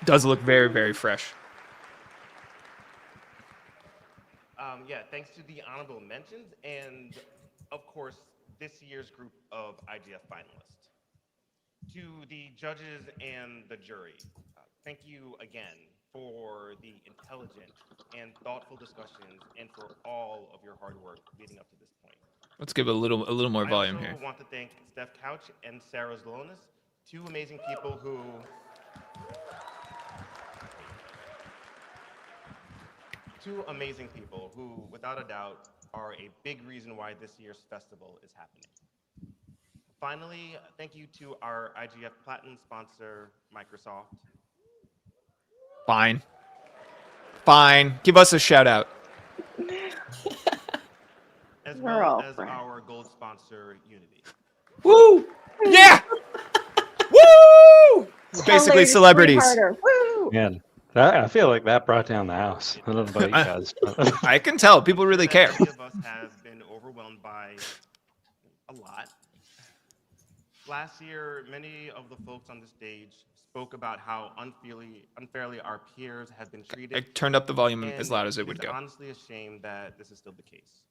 Does look very, very fresh. Yeah, thanks to the honorable mentions and, of course, this year's group of IGF finalists. To the judges and the jury, thank you again for the intelligent and thoughtful discussions and for all of your hard work leading up to this point. Let's give a little more volume I here. also want to thank Steph Couch and Sarah Zlonis, two amazing people who without a doubt, are a big reason why this year's festival is happening. Finally, thank you to our IGF Platinum sponsor, Microsoft. Fine. Give us a shout out. As We're well all as friends. our gold sponsor, Unity. Woo! Yeah! Woo! It's Tell basically Larry to celebrities. scream harder. Woo! Man, I feel like that brought down the house. I don't know about you guys. But I can tell people really That care. many of us has been overwhelmed by a lot. Last year, many of the folks on the stage spoke about how unfairly our peers have been I treated. turned up the volume And as loud as it would is go. honestly a shame that this is still the case.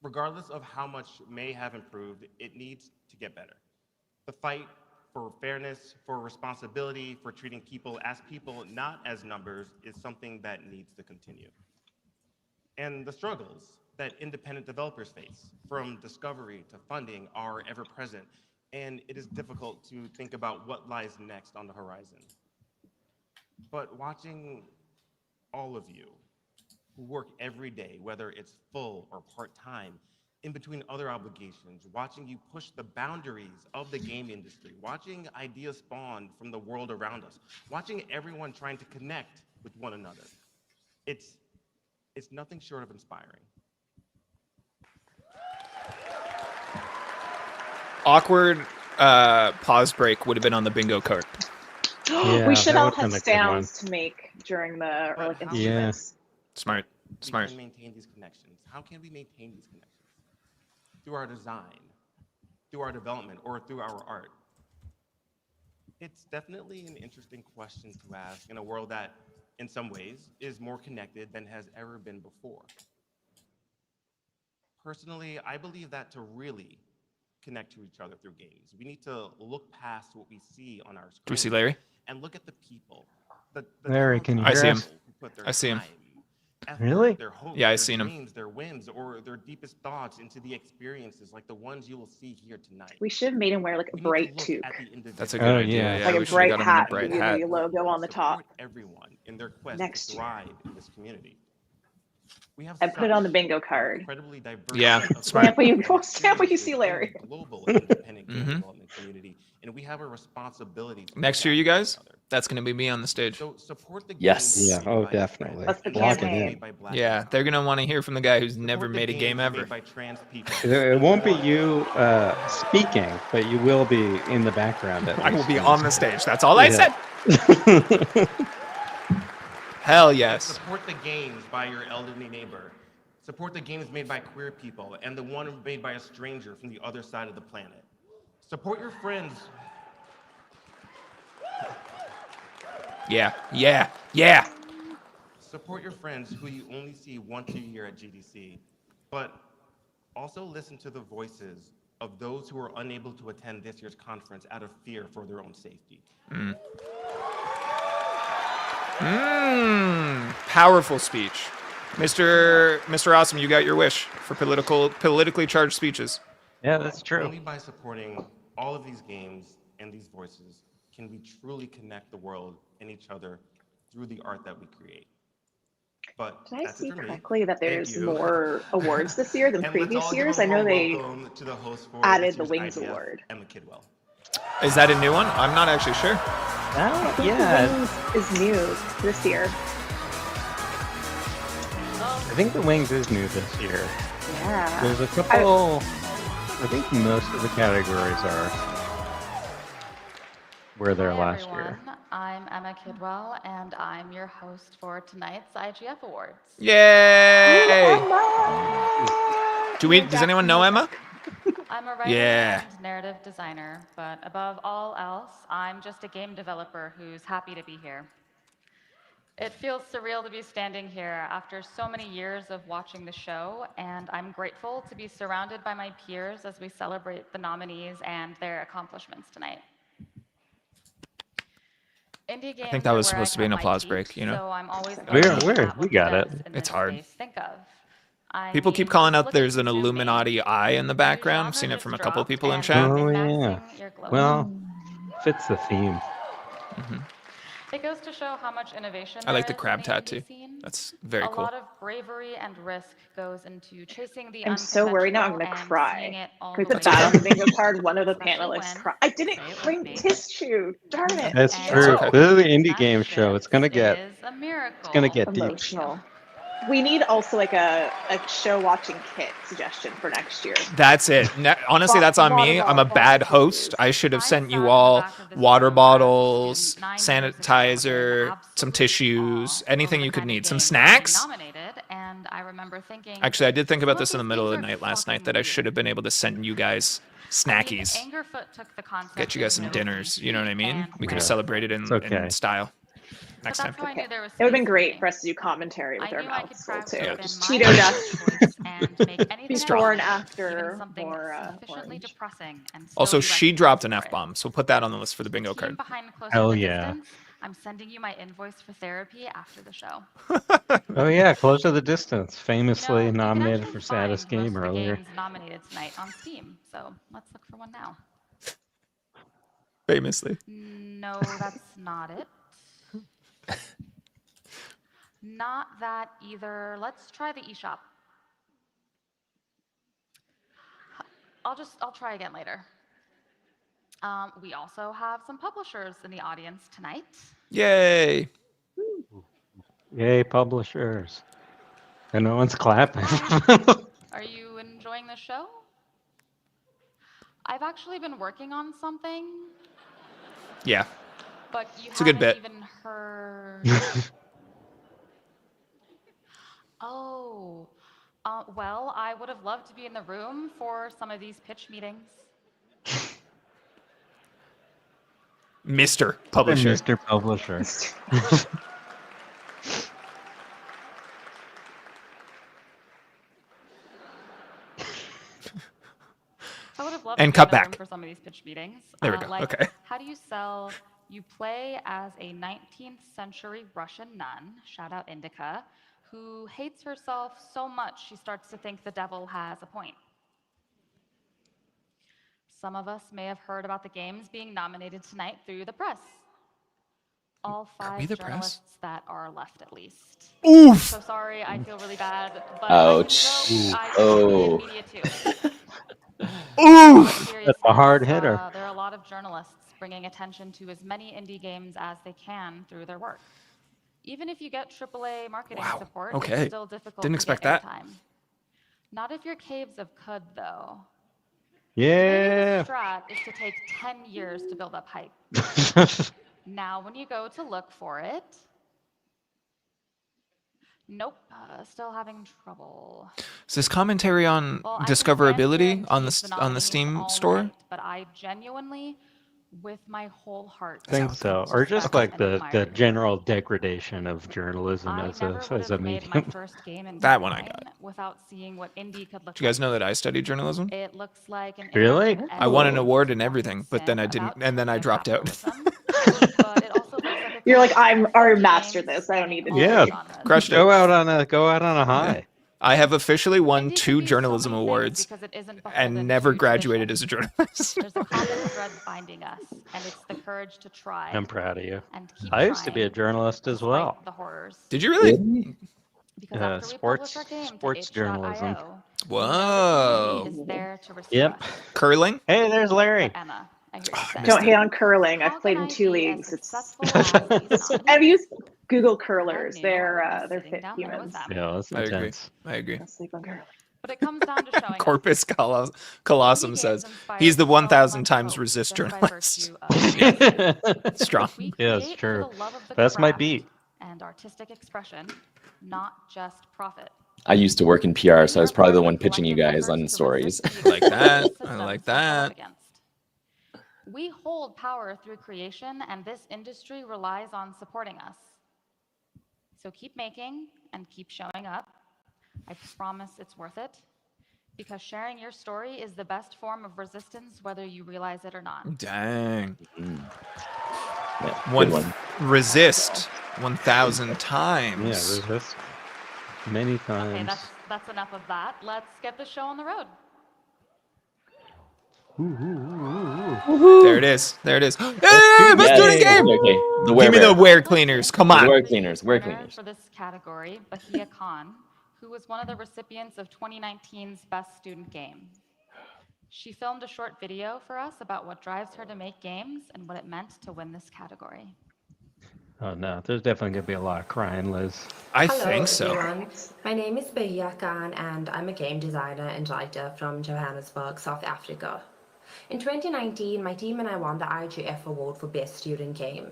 Regardless of how much may have improved, it needs to get better. The fight for fairness, for responsibility, for treating people, not as numbers, is something that needs to continue. And the struggles that independent developers face, from discovery to funding, are ever present, and it is difficult to think about what lies next on the horizon. But watching all of you who work every day, whether it's full or part-time, in between other obligations, watching you push the boundaries of the game industry, watching ideas spawn from the world around us, watching everyone trying to connect with one another. It's nothing short of inspiring. Awkward pause break would have been on the bingo card. Yeah, We should that all would've have been a good one. sounds to make during the or like But how instruments. Smart. we Smart. can maintain these connections? How can we maintain these connections? Through our design, through our development, or through our art? It's definitely an interesting question to ask in a world that, in some ways, is more connected than has ever been before. Personally, I believe that to really connect to each other through games, we need to look past what we see on our screen. Do we see Larry? And look at the people. The Larry, can you I see hear him. us? who put their I see him. time, effort, Really? Their hopes, Yeah, I their seen him. dreams, their wins, or their deepest thoughts into the experiences like the ones you will see here tonight. We should have made him wear like a We need to bright look toque, at the individual. That's a good Oh, idea. yeah. Yeah, like we a should have bright got him in a hat bright with hat. the logo on the top. Support everyone in their quest Next to year. thrive in this community. We have And put it on the such bingo an card. incredibly diverse Yeah, set of smart. Stamp when you and stamp when you see experiences in Larry. the global independent game Mhm. development community, and we have a responsibility to Next look year, out you for each guys, other. that's going to be me on the stage. So support the Yes. games Yeah, made oh, by definitely. That's the games Lock it campaign. made in. by Black Yeah, and they're brown. going to want to hear from the guy who's never Support the made a game games ever. made by trans people. It won't be you speaking, but you will be in the background at I will least. be on the stage. That's all I Yeah. said. Hell yes. Support the games by your elderly neighbor. Support the games made by queer people and the one made by a stranger from the other side of the planet. Support your friends. Yeah, yeah, yeah. Support your friends who you only see once a year at GDC, but also listen to the voices of those who are unable to attend this year's conference out of fear for their own safety. Powerful speech. Mr. Awesome, you got your wish for politically charged speeches. Yeah, that's true. Only by supporting all of these games and these voices can we truly connect the world and each other through the art that we create. But Did I that's it see for me. correctly that Thank there's you. more awards this year than And let's previous all give years? a I know warm they welcome to the host for added this the year's Wings IGF, Award. Emma Kidwell. Is that a new one? I'm not actually sure. I think Yeah, the Wings is new this year. I think the Wings is new this year. Yeah. There's a couple. I think most of the categories are where they're Hi last everyone, year. I'm Emma Kidwell and I'm your host for tonight's IGF Awards. Yay! Emma! Does anyone know Emma? I'm a writer Yeah. and narrative designer, but above all else, I'm just a game developer who's happy to be here. It feels surreal to be standing here after so many years of watching the show, and I'm grateful to be surrounded by my peers as we celebrate the nominees and their accomplishments tonight. Indie games I think that was are where supposed to be an cut my applause teeth, break, you know? So I'm always We're- looking we're- at we what got the it. devs in It's this hard. space think of. I People keep mean, calling just out there's an looking to zoom Illuminati in. eye in the background. I've New seen it genre from a just couple dropped, people in and chat. Oh, min-maxing yeah. your glow. Well, fits the theme. It goes to show how much innovation I like the there is crab in the indie tattoo. scene. That's very A cool. lot of bravery and risk goes into chasing the I'm so worried now I'm gonna unconventional and cry. seeing it all Because the the way bad on the through. bingo card, one of the Especially panelists when- cried. I didn't say it with bring me. tissue. Darn it. That's And true. okay. This is the indie that game show. It's gonna shit get is a miracle. it's gonna get deep. Emotional. We need also like a show watching kit suggestion for next year. That's it. Honestly, that's on me. I'm a bad host. I should have sent you all water bottles, sanitizer, some tissues, anything you could need. Some snacks. And I remember thinking, Actually, I did think about this in the middle of the night last night that I should have been able to send you guys snackies. Get you guys some dinners. You know what I mean? We could have Yeah. celebrated It's okay. in style next time. I knew there was It would have been space for great me. for us to do commentary with I our knew I could mouths full craft too. within Just my Cheeto own dust voice and make anything before I and wanted, after even something more sufficiently orange. depressing and Also, still be she dropped an recognized for it. F-bomb, so put that on the list for the bingo Team card. behind Closer Hell to yeah. Distance, I'm sending you my invoice for therapy after the show. Oh yeah, Close to the Distance, famously You can nominated actually for saddest find most game of the earlier. games nominated tonight on Steam, so let's look for one now. Famously. No, that's not it. Not that either. Let's try the eShop. I'll try again later. We also have some publishers in the audience tonight. Yay! Yay, publishers. And no one's clapping. Are you enjoying the show? I've actually been working on something, Yeah. but you It's a good haven't bit. even heard. Oh, well, I would have loved to be in the room for some of these pitch meetings. Mr. Publisher. Mr. Publisher. I would have loved And to be in cut the room back. for some of these pitch meetings. There we go. Like, Okay. how do you sell? You play as a 19th century Russian nun, shout out Indica, who hates herself so much she starts to think the devil has a point. Some of us may have heard about the games being nominated tonight through the press. All Are we 5 the press? journalists that are left, at least. Oof! So sorry, I feel really bad, but Ouch. I can Oh. be in media too. Oof! That's a hard hitter. There are a lot of journalists bringing attention to as many indie games as they can through their work. Even if you get AAA marketing Wow. support, Okay. it's still difficult Didn't to expect get that. airtime. Not if you're Caves of Cud, though. Yeah. Maybe the strat is to take 10 years to build up hype. Now, when you go to look for it, nope, still having trouble. Is this commentary on Well, I can stand here discoverability and on tease the on the nominees Steam all store? night, but I genuinely, with my whole heart, think so. Or just like the general degradation of journalism I as never a would as a have made my medium. first game in That one I design got. without seeing what indie could look Do you guys like. know that I studied journalism? It looks like an Really? interview I won an editor award and wants everything, but then I sin didn't, about and then I token dropped out. capitalism, but it also looks like it's You're like, a I'm already mastered games this. I don't need to spanning do all Yeah. it. genres. Crushed it. Go out on a high. I have officially won Indie 2 can be so journalism many things awards because it isn't and beholden never to graduated tradition. as a journalist. There's a common thread binding us, and it's the courage to try I'm proud of you. and keep I used to be a trying journalist as despite well. the horrors. Did you really? Really? Because after we publish our game sports to journalism. itch.io, Whoa. the community is there to receive Yep. us. Curling? Hey, there's Larry. But Emma, I hear you say. missed Don't it. hate on curling. How I've played can in I 2 be as leagues. It's successful as these I've nominees? used Google Who curlers. knew They're sitting fit down there with humans. them? Yeah, that's I agree. intense. I agree. Don't sleep on curling. But it comes down to showing Corpus us. Colossum Indie says games inspire he's the so 1,000 much times hope resist just by journalist. virtue of Strong. We Yeah, it's create true. for the love of the That's my craft beat. and artistic expression, not just profit. I used to work in PR, so I was probably the one pitching you guys on stories. Like that. I like that. We hold power through creation, and this industry relies on supporting us. So keep making and keep showing up. I promise it's worth it, because sharing your story is the best form of resistance, whether you realize it or not. Dang. Yeah, good one. Resist 1,000 Yeah, times. resist many Okay, times. that's enough of that. Let's get the show on the road. There it is. There it is. Hey, best student game! Okay. The Give me the wear. wear cleaners. Come The on. wear cleaners. Wear Winner cleaners. for this category, Bahia Khan, who was one of the recipients of 2019's Best Student Game. She filmed a short video for us about what drives her to make games and what it meant to win this category. Oh no, there's definitely gonna be a lot of crying, Liz. I Hello, think so. everyone. My name is Bahia Khan, and I'm a game designer and writer from Johannesburg, South Africa. In 2019, my team and I won the IGF Award for Best Student Game.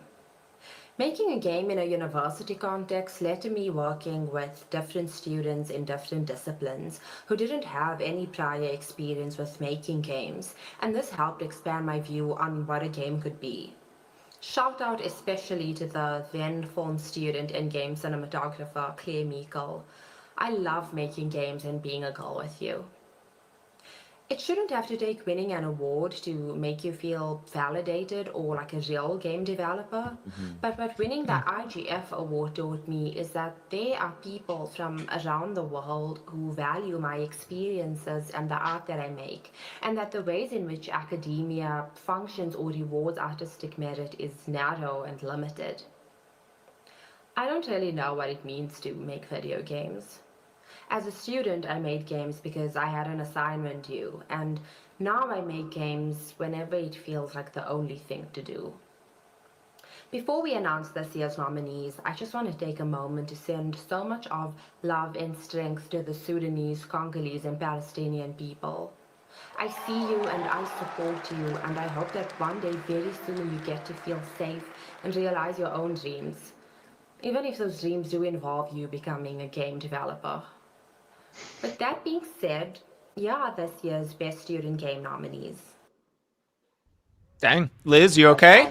Making a game in a university context led to me working with different students in different disciplines who didn't have any prior experience with making games, and this helped expand my view on what a game could be. Shout out especially to the then film student and game cinematographer Claire Meikle. I love making games and being a girl with you. It shouldn't have to take winning an award to make you feel validated or like a real game developer. But what winning the IGF award taught me is that there are people from around the world who value my experiences and the art that I make, and that the ways in which academia functions or rewards artistic merit is narrow and limited. I don't really know what it means to make video games. As a student, I made games because I had an assignment due, and Now I make games whenever it feels like the only thing to do. Before we announce this year's nominees, I just want to take a moment to send so much of love and strength to the Sudanese, Congolese, and Palestinian people. I see you and I support you, and I hope that one day very soon you get to feel safe and realize your own dreams, even if those dreams do involve you becoming a game developer. With that being said, here are this year's Best Student Game nominees. Dang, Liz, you okay?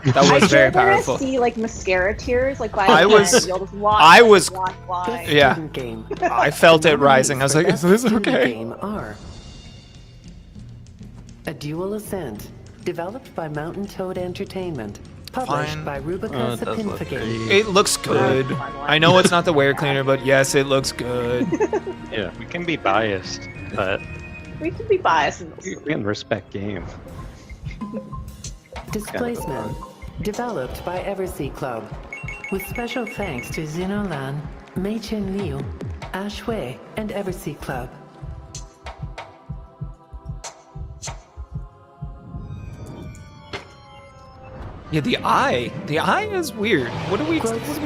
That was very powerful. I see like mascara tears, like by I was- you'll just watch, I was- why. Yeah. Student game. I felt it rising. I was like, is this Student okay? game are A Dual Ascent, developed by Mountain Toad Entertainment, published Fine. by Oh, Rubica it does look Sapinfagame. pretty. It looks good. I know it's not the wear cleaner, but yes, it looks good. Yeah, we can be biased, but We can be biased in this. we can respect game. Displacement, developed by Eversea Club, with special thanks to Zinolan, Mei Chen Liu, Ash Wei, and Eversea Club. Yeah, the eye is weird. What are we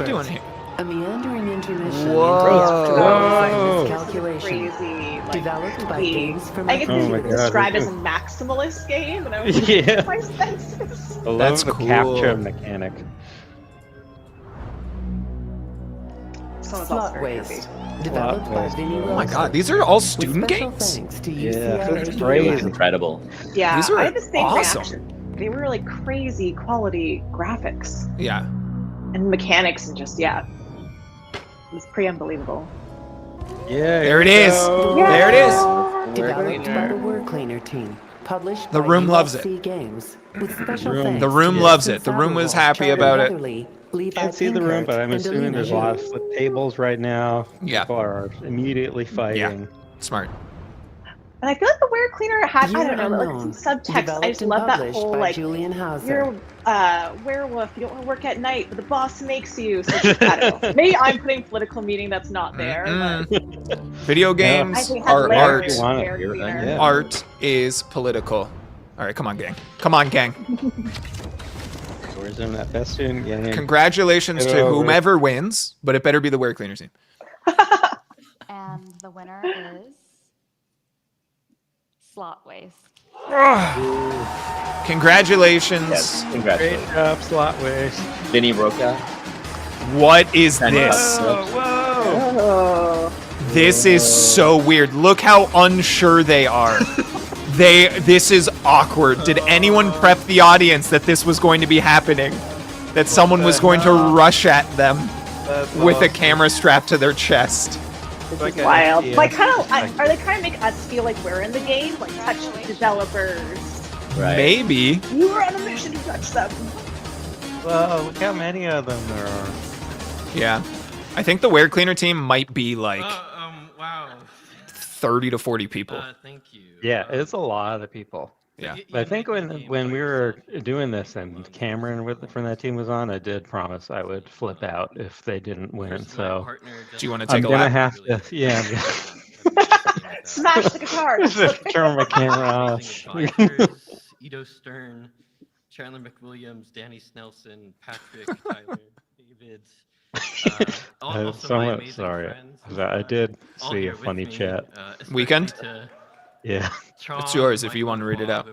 doing here? A meandering intermission Whoa. into miscalculation. Crazy. Like, Developed by the- Games from I guess Oh this my was God, described this as a is- maximalist game, and I was like, Yeah. my senses. I love That's the cool. capture mechanic. Someone's also Slot very Waste, happy. developed by Waste. Vinny Oh my Rosa, god, these are all with student special games? thanks to Yeah, UCLA that's It great. was incredible. Yeah, These are I had the same awesome. reaction. They were like crazy quality graphics Yeah. and mechanics, and just it was pretty unbelievable. Yeah, There it here we is. go. There it is. developed by the Word Cleaner team, published The by room loves USC Games, with special room- thanks The room to loves Justin it. The room was Saverys, happy Charlie about it. Weatherly, Levi Can't see the room, Pinkert, but I'm and assuming Alina there's a lot of Zhu. flip tables right now. Yeah. People are immediately fighting. Smart. And I feel like the Wear Cleaner had, I Year don't know, like Unknown, some subtext. I developed just and love that published whole by like Julian Hauser. you're a werewolf, you don't want to work at night, but the boss makes you. So I don't know. Maybe I'm putting political meaning that's not there. But Video I games think are that's art. You want it, Wear you're Cleaner. right, yeah. Art is political. All right, come on, gang. Come on, gang. Where's in that best student game? Congratulations Get to over it. whomever wins, but it better be the wear cleaner team. And the winner is Slot Waste. Congratulations. Yes, Great congratulations. job, Slot Waste. Vinny Roca. What is Send this? us. Oh. This is so weird. Look how unsure they are. This is awkward. Did anyone prep the audience that this was going to be happening? That someone was going to rush at them with a camera strapped to their chest? This is wild. Like, kind of, are they trying to make us feel like we're in the game? Like, touch developers. Right. Maybe. You were on a mission to touch them. Well, look how many of them there are. Yeah. I think the wear cleaner team might be like Wow. 30 to 40 people. Thank you. Yeah, it's a lot of people. Yeah. But I think when we were doing this and Cameron from that team was on, I did promise I would flip out if they didn't win. So Do you want to I'm take a gonna lap? have to, yeah. Smash the guitar. Just turn my camera off. Edo Stern, Chandler McWilliams, Danny Snelson, Patrick, Tyler, David. I'm so sorry. I did see a funny chat. Weekend? Yeah. It's yours if you want to read it out.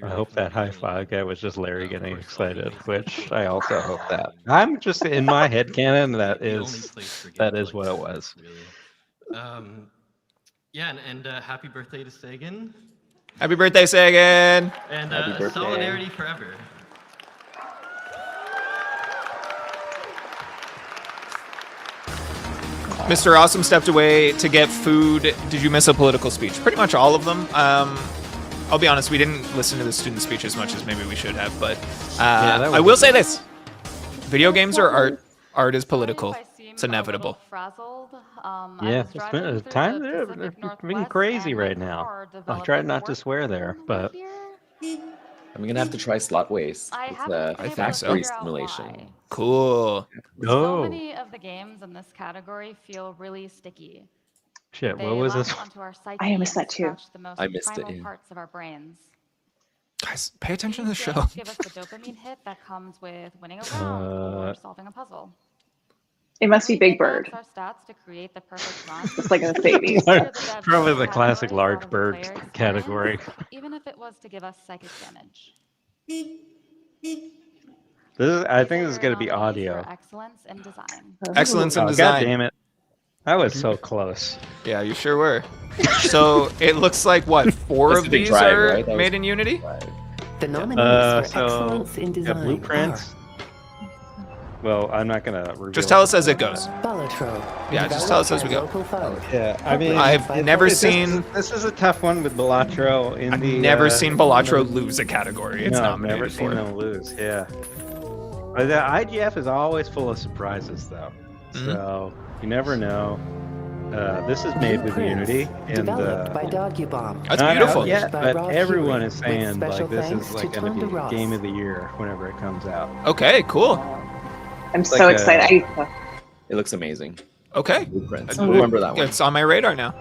I hope that high five guy was just Larry getting excited, which I also hope that. I'm just in my head canon that is what it was. Yeah, and happy birthday to Sagan. Happy birthday, Sagan! And Happy birthday. solidarity forever. Mr. Awesome stepped away to get food. Did you miss a political speech? Pretty much all of them. I'll be honest, we didn't listen to the student speech as much as maybe we should have, but that I was will say this. Video games are art. Art is political. Sorry if I seem It's inevitable. a little frazzled. I Yeah, was it's driving been through time. the They're Pacific being Northwest crazy and my right now. car I'll developed try a not to fork swear there, in but here. I'm gonna have to try Slot Waste. I It's haven't a been able to factory figure out simulation. why. Cool. So oh, many of the games in this category feel really sticky. Shit, They what was latch this? onto our psyche I missed and that too. scratch the most I missed it, primal yeah. parts of our brains. Guys, pay attention to the These show. games give us the dopamine hit that comes with winning a round or solving a puzzle. It must be We Big min-max Bird. our stats to create the perfect run. Just like in the Babies. Probably the classic large bird category. Even if it was to give us psychic damage. I think this is going to be audio. For excellence in design. Excellence in Oh, design. God damn it. I was so close. Yeah, you sure were. So it looks like what, 4 That's of a big these drive, are right? That was made in Unity? The nominees for So, excellence in yeah, design blueprints. Well, I'm not going to reveal. Just tell us as it goes. are Balatro. Yeah, just tell us as we go. Local fund. Yeah, I mean, I've never seen. This is a tough one with Balatro in I've the. never seen Balatro lose a category. It's no, I've nominated never seen for. them lose. Yeah. But the IGF is always full of surprises, though. So you never know. This is made with Blueprints, Unity, and developed by Dogubomb. That's not beautiful. out yet, By but Rob everyone Huey, is with saying like special this thanks is to like going Tom to be DeRoss. game of the year whenever it comes out. Okay, cool. I'm like so a- excited. It looks amazing. Okay. Blueprints. Remember that one. It's on my radar now.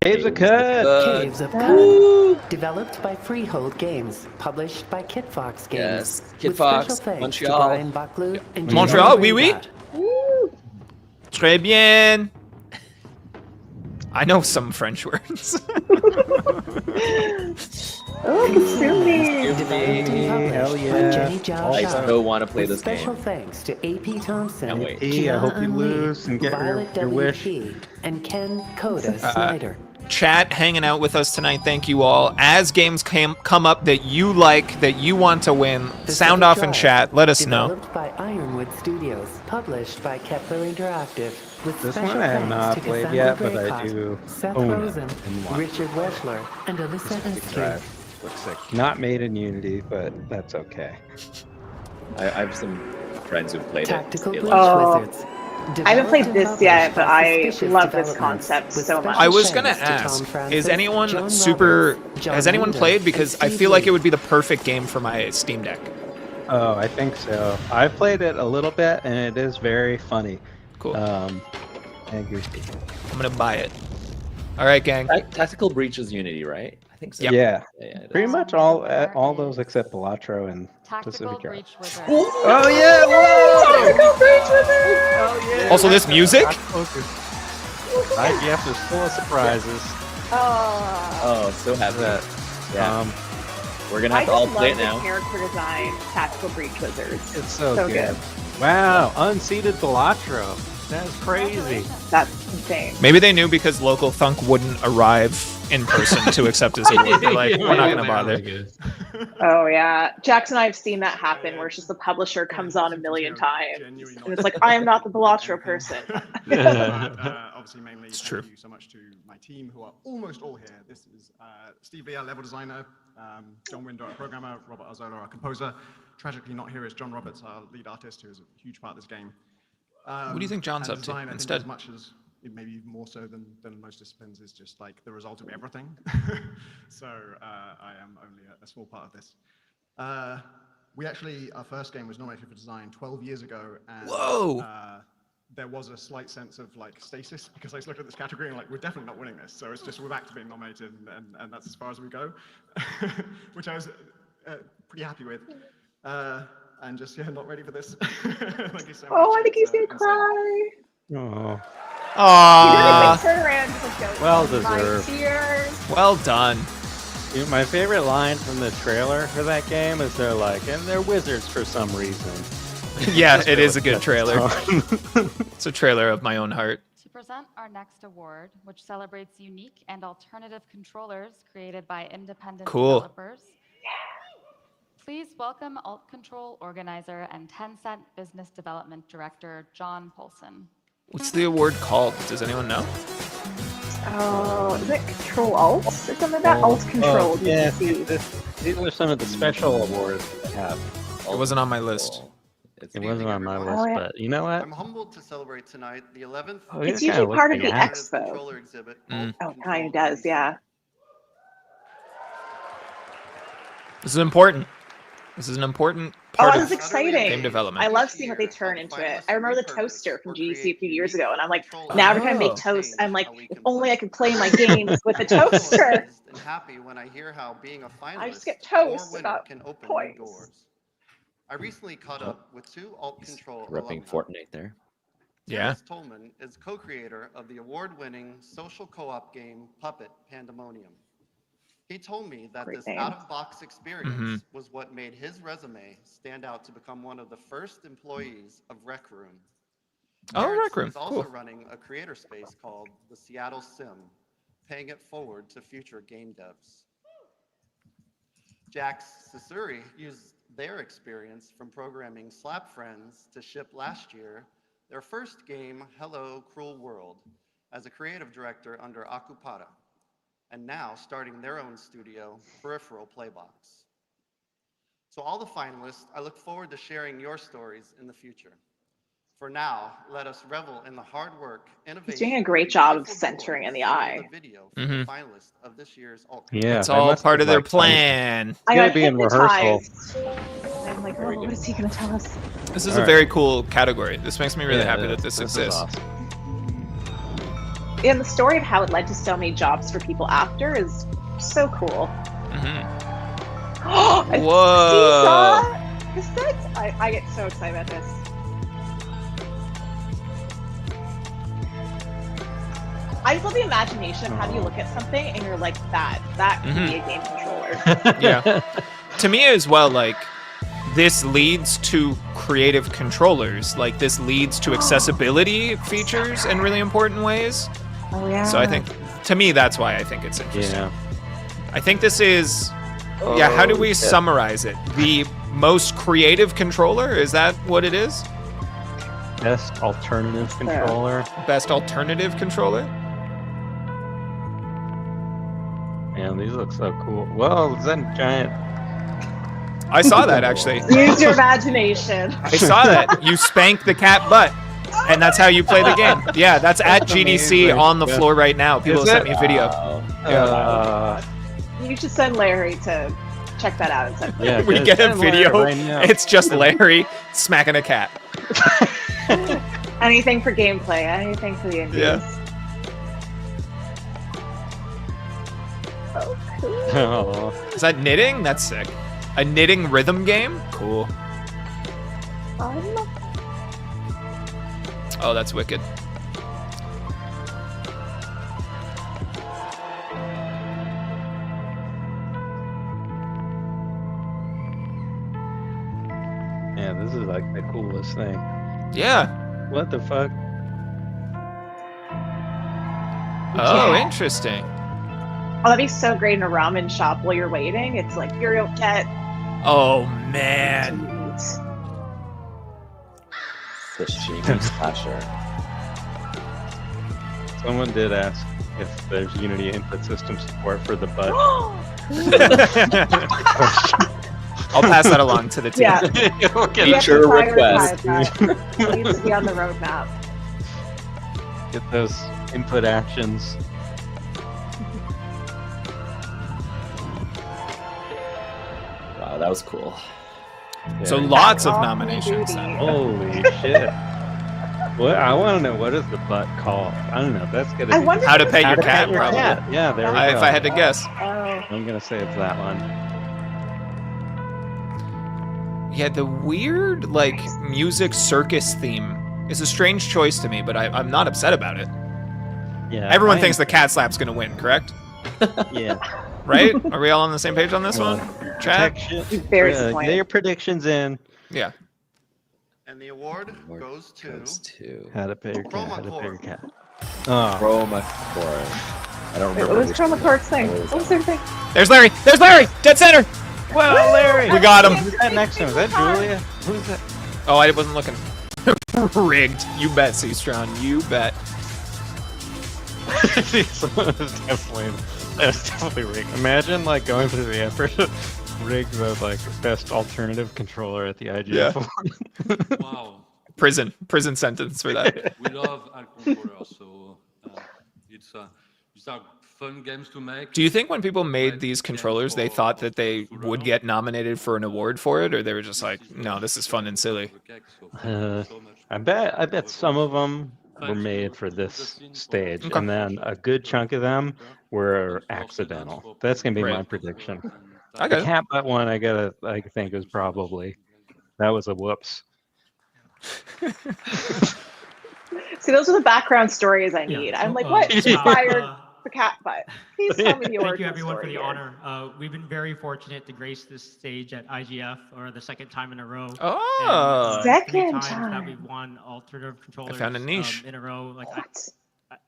Caves of Cut. Caves of Cut. Developed by Freehold Games. Published by Kit Fox Games. Yes, Kit with Fox, special thanks Montreal. To Brian Baclou and Montreal, Jeremy oui, oui. Ringat. Très bien. I know some French words. Oh, Kasumi. Developed and published Hell by yeah. Jenny Zhao I Zhao. so want to play With this special game. thanks to AP Thompson, Can't wait. Hey, I hope you Kiana lose and get Violet your wish. WP, and Ken Coda Snyder. Chat hanging out with us tonight. Thank you all. As games come up that you like, that you want to win, The sound Second off in Drive, chat. Let us know. Developed by Ironwood Studios, published by Kepler Interactive, with This special one I have thanks not to played Cassandra yet, but I Draycott, do Seth own it Rosen, and want it. Richard Weschler, and Alyssa Big Eskew. Drive. Looks sick. Not made in Unity, but that's okay. I have some friends who've played Tactical it. Glitch Oh. Wizards. I haven't played Developed and this yet, published but by I Suspicious love this Developments, concept with so much. special I was gonna thanks to Tom ask, Francis, is anyone John super? Roberts, John Has anyone Linder, played? and Because I Steve feel like Lee. it would be the perfect game for my Steam Deck. Oh, I think so. I played it a little bit, and it is very funny. Cool. I agree. I'm gonna buy it. All right, gang. Tactical Breach is Unity, right? I think so. Yep. Yeah, Yeah, it pretty is. much all those except Balatro and Tactical Pacific Drive. Breach Wizard. Oh yeah! Whoa! Also, this music. IGF is full of surprises. Oh. Oh, so happy. Yeah. We're gonna I have to all just play love it the now. character design, Tactical Breach Wizards. It's so So good. good. Wow, unseated Balatro. That's crazy. That's insane. Maybe they knew because local Thunk wouldn't arrive in person to accept his award. They're like, we're not gonna bother. Oh yeah, Jackson and I have seen that happen, where it's just the publisher comes on a million times, and it's like, I am not the Balatro person. Obviously, mainly It's true. thank you so much to my team, who are almost all here. This is Steve Via, level designer, John Winder, our programmer, Robert Arzola, our composer. Tragically not here is John Roberts, our lead artist, who is a huge part of this game. What do you think John's and up to design, I think, instead? as much as maybe even more so than most disciplines, is just like the result of everything. So I am only a small part of this. We actually, our first game was nominated for design 12 years ago, and Whoa! there was a slight sense of like stasis, because I just looked at this category and like, we're definitely not winning this. So it's just, we're back to being nominated, and that's as far as we go, which I was pretty happy with. And just, yeah, not ready for this. Thank you so much. Oh, I think he's gonna Insane. cry. Oh, He did a Aww. big turnaround, just like, well my deserved. tears. Well done. Dude, my favorite line from the trailer for that game is they're like, and they're wizards for some reason. Yeah, it is a good trailer. trailer. It's a trailer of my own heart. To present our next award, which celebrates unique and alternative controllers created by independent Cool. developers. Please welcome Alt Control organizer and Tencent business development director, John Polson. What's the award called? Does anyone know? Oh, is it Control Alt or something like that? Alt Control. Yeah, GDC. these are some of the special awards that they have. It wasn't on my list. It wasn't on my list, Oh, yeah. but you know what? I'm humbled to celebrate tonight the 11th Oh, It's you're usually kinda part of the looking at- expo. controller exhibit. Mm. Oh, it kind of does, yeah. This is important. This is an important Oh, part this of is exciting. game development. I love seeing what they turn into it. I remember the toaster from GDC a few years ago, and I'm like, now every time I make toast, I'm like, if only I could play my games with a toaster. And happy when I hear how being a finalist I just get or toast winner about can open points. new doors. I recently caught up with two alt control Repping alumni. Fortnite there. Yeah. Saverys Tolman is co-creator of the award-winning social co-op game Puppet Pandemonium. He told me that Great this name. out-of-box experience was what made his resume stand out to become one of the first employees of Rec Room. Oh, Saverys Rec Room. is also Cool. running a creator space called the Seattle Sim, paying it forward to future game devs. Jax Sisuri used their experience from programming Slap Friends to ship last year their first game, Hello Cruel World, as a creative director under Akupara, and now starting their own studio, Peripheral Playbox. So all the finalists, I look forward to sharing your stories in the future. For now, let us revel in the hard work, innovation. He's doing a great job of centering in the eye. The video from the finalists of this year's alt. Yeah, It's that all must part be of their like plan. I Gotta got be in rehearsal. hypnotized. I'm like, oh, what is he going to tell us? This is All a very cool category. This makes me really Yeah, happy it that is. this This is exists. awesome. And the story of how it led to so many jobs for people after is so cool. Oh, Whoa. I get so excited about this. I just love the imagination of how do you look at something and you're like, that could be a game controller. Yeah. To me as well, like, this leads to creative controllers. Like, this leads to accessibility features in really important ways. Oh, yeah. So I think, to me, that's why I think it's interesting. Yeah. I think this is, how do we summarize it? The most creative controller? Is that what it is? Best alternative controller. Best alternative controller? Man, these look so cool. Well, Zen Giant. I saw that, actually. Use your imagination. I saw that. You spank the cat butt, and that's how you play the game. Yeah, that's at GDC amazing. on the floor right now. People have sent me a video. You should send Larry to check that out and send Yeah, We just get a send Larry video. right now. It's just Larry smacking a cat. anything for gameplay, anything for the indies. Yeah. Oh, cool. Oh. Is that knitting? That's sick. A knitting rhythm game? Cool. Oh, that's wicked. Yeah, this is like the coolest thing. Yeah. What the fuck? Oh, Yeah. interesting. Oh, that'd be so great in a ramen shop while you're waiting. It's like, here you'll get. Oh, man. Sashimi slasher. Someone did ask if there's Unity input system support for the butt. I'll pass that along to the team. Yeah. We'll get We have to Feature prioritize request. that. It needs to be on the roadmap. Get those input actions. Wow, that was cool. So Yeah. lots of Call of nominations. Duty. then. Holy shit. What I want to know, what is the butt called? I don't know. That's gonna I be wonder How to if pet it's- your cat, probably. Yeah, there we If go. I had to guess. Oh. I'm gonna say it's that one. Yeah, the weird, like, music circus theme is a strange choice to me, but I'm not upset about it. Yeah. Everyone I thinks am- the cat slap's gonna win, correct? Yeah. Right? Are we all on the same page on this one? Chat? Very Get disappointed. your predictions in. Yeah. And the award goes to How to pay your cat. Chroma How to pay your Core. cat. Oh. Chroma Core. I don't Wait, remember. what was which Chroma one. Court's thing? What was What was that? their thing? There's Larry! There's Larry! Dead center! Well, Larry. We got him. Who's that next to him? Is that Julia? Who's that? Oh, I wasn't looking. Rigged. You bet, Seastron. You bet. That's definitely rigged. Imagine like going through the effort to rig the like best alternative controller at the IGF Awards. Wow, Prison sentence for that. we love our controller, so it's a fun games to make. Do you think when people made these controllers, they thought that they would get nominated for an award for it, or they were just like, no, this is fun and silly? I bet some of them were made for this stage, Okay. and then a good chunk of them were accidental. That's gonna be my prediction. I The got it. cat butt one, I think was probably that was a whoops. See, those are the background stories I need. I'm like, what inspired the cat butt? Please tell me the Thank origin you, everyone, for story the here. honor. We've been very fortunate to grace this stage at IGF, or the second time in a row. Oh. And, 3 Second times time. that we've won alternative controllers found a niche. in a row. Like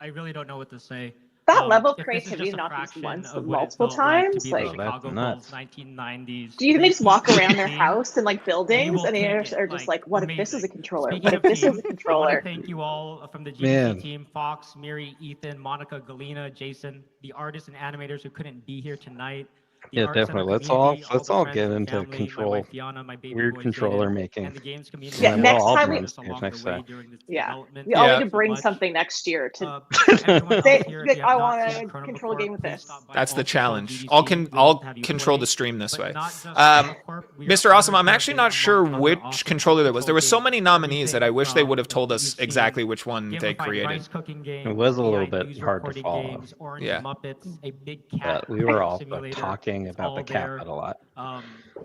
I really don't know what to say. That level of If this is creativity, just a not just fraction once, of but what it multiple felt like to times. be the Like, Chicago nuts. Bulls 1990s. do you just walk around their team. house and like buildings, will and they are take it, just like, what if this is a controller? Speaking What of if this is a team, I want controller? to thank you all from the GDC Man. team, Fox, Miri, Ethan, Monica, Galena, Jason, the artists and animators who couldn't be here tonight. The Yeah, Art Center definitely. Let's community, let's the all friends get and into family, my control, wife Fiona, my baby weird boy controller Jaden, making. and the games community. Yeah, And next we'll all time be we- on us stage along next the way time. during this Yeah, development. we all Yeah. need to bring much. something next year to Everyone else say, here, if you have I not want seen a Chrono control before, game with please this. stop by That's the All Control challenge. GDC. I'll We'd love I'll to have you control play, the stream this but way. not just Chrono Corp. We are Mr. Awesome, honored I'm to have actually been not among sure other which awesome controller there was. There were so games. many nominees that I wish they would have Everything told us you've exactly seen, which one they gamified created. rice cooking games, It was a little AI bit news hard to reporting follow. games, Orange Yeah. Muppets, a big But cat we were all simulator. talking It's about all the cat there. butt a lot.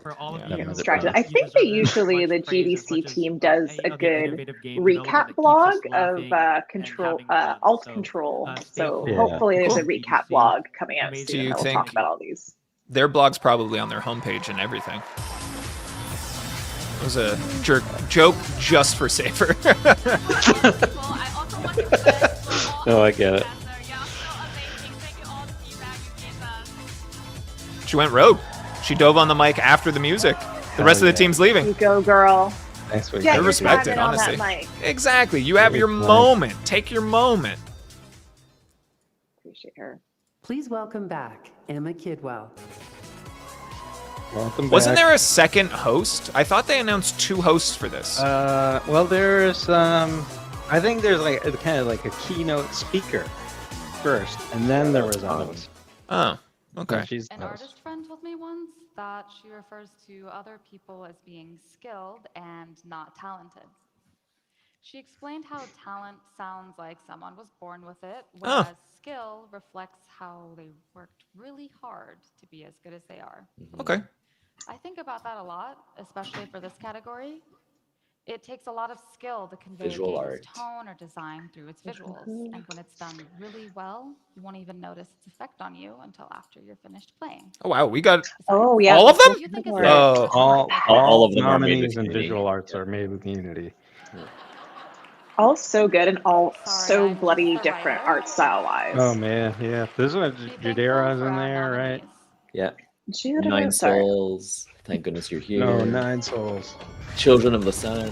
For all of Yeah. you, That was distracted. fun. I you think deserve that it. usually the Much praise as GDC much as team does any a other good innovative game recap development that keeps us blog of laughing and control, having fun. alt So, control. stay So cool. hopefully there's a Cool. recap blog coming out Amazing. Do soon you that will think- talk about all these. Their blog's probably on their homepage and everything. It was a joke just for Saver. No, I get it. She went rogue. She dove on the mic after the music. The rest of the team's leaving. You go, girl. Thanks for Yeah, I you're respect it, tapping on that honestly. mic. Exactly. You have your Nice. moment. Take your moment. Appreciate her. Please welcome back Emma Kidwell. Welcome Wasn't back. there a second host? I thought they announced 2 hosts for this. Well, there's I think there's like a kind of like a keynote speaker first, and then there was a host. Oh, okay. So she's the An host. artist friend told me once that she refers to other people as being skilled and not talented. She explained how talent sounds like someone was born with it, Oh. whereas skill reflects how they worked really hard to be as good as they are. Okay. I think about that a lot, especially for this category. It takes a lot of skill to convey Visual a game's art. tone or design through its visuals. And when it's done really well, you won't even notice its effect on you until after you're finished playing. Oh, wow. We got Oh, yeah. all of them? Do you think it's Yeah. Oh. All of them are made with nominees and Unity. visual arts are made with Unity. All so good and all Sorry, so I'm bloody just a different writer. art style wise. Oh man, yeah. This one, Be thankful Judera's for in our there, right? nominees. Yeah. Judah, Nine sorry. Souls. Thank goodness you're here. No, 9 Souls. Children of the Sun.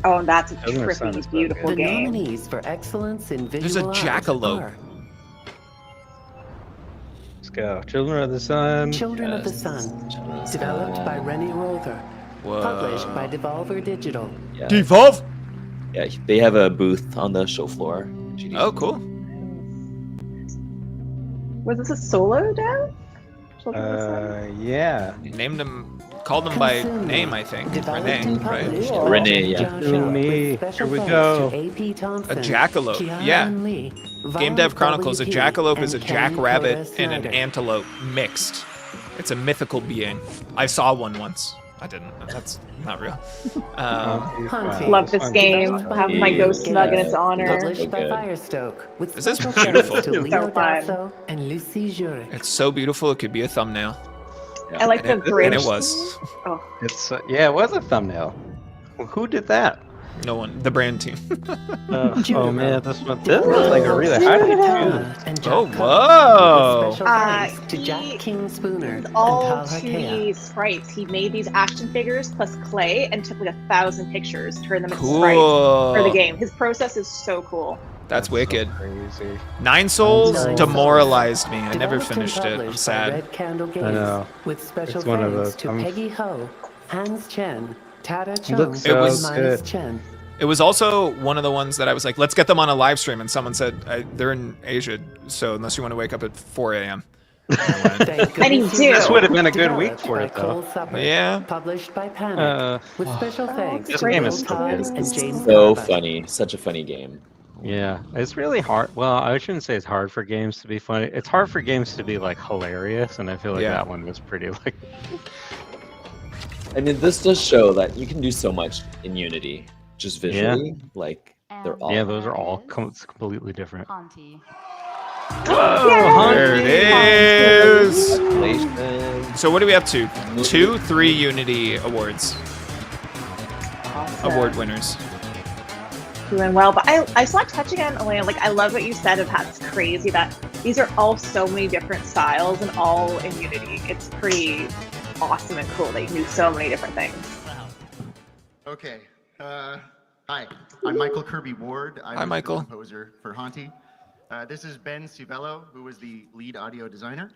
Oh, and that's a Doesn't it sound trippy, as bad? beautiful The game. nominees for excellence in There's visual a art jackalope. are Let's go. Children of the Sun. Children of the Yes. Sun, Children of the developed Sun. by Rennie Rother, published by Whoa. Devolver Digital. Yeah. Devolve? Yeah, they have a booth on the show floor. GDC. Oh, cool. Was this a solo dev? Children of the Sun? Yeah. Named them, called them by Consume name, Me, I think. developed Renee, and right? published Cool. by Renee, yeah. Josh Consume Up, Me. with special Here we thanks go. to AP Thompson, A jackalope, Kian yeah. Lee, Game Vaughn Dev Chronicles. A WP, jackalope is a and Ken jackrabbit Torres and an Snyder. antelope mixed. It's a mythical being. I saw one once. I didn't. That's not real. Hunty. Love this game. Have my ghost mug in its honor. Published by So good. Firestoke, with This is special beautiful. thanks to So Leo fun. Dasso and Lucy Jurek. It's so beautiful. It could be a thumbnail. I like the And bridge. it was. Oh, It's yeah, it was a thumbnail. Well, who did that? No one. The brand team. Oh man, this one. This looks like a really high And Jack Oh, Cutler, whoa. with special thanks to he- Jack King Spooner and all Tal Hakea. 2D sprites. He made these action figures plus clay and took like 1,000 pictures, turned them into Cool. sprites for the game. His process is so cool. That's wicked. Crazy. 9 Souls Nine Souls. demoralized me. I never Developed and finished it. I'm published by sad. Red Candle Games, I know. with special It's one of thanks those- to Peggy Ho, Hans Chen, Tara Chung, Looks so and Miles good. Chen. It was also one of the ones that I was like, let's get them on a live stream, and someone said they're in Asia, so unless you want to wake up at 4 a.m. And you do. This would have been a good week for it, though. Yeah. Published by Panic, with special thanks this to game Will is so Todd good. and James So Garbutt. funny. Such a funny game. Yeah, it's really hard. Well, I shouldn't say it's hard for games to be funny. It's hard for games to be like hilarious, and I feel like that one was pretty like. I mean, this does show that you can do so much in Unity, just visually. Like, they're all. Yeah, those are all completely different. Haunty. Whoa, There it is. Congratulations. So what are we up to? 3 Unity awards. Award winners. Doing well, but I just want to touch again, Alain. Like, I love what you said of how it's crazy that these are all so many different styles and all in Unity. It's pretty awesome and cool. They do so many different things. Okay. Hi, I'm Michael Kirby Ward. I'm Hi, Michael. the composer for Haunty. This is Ben Civello, who is the lead audio designer.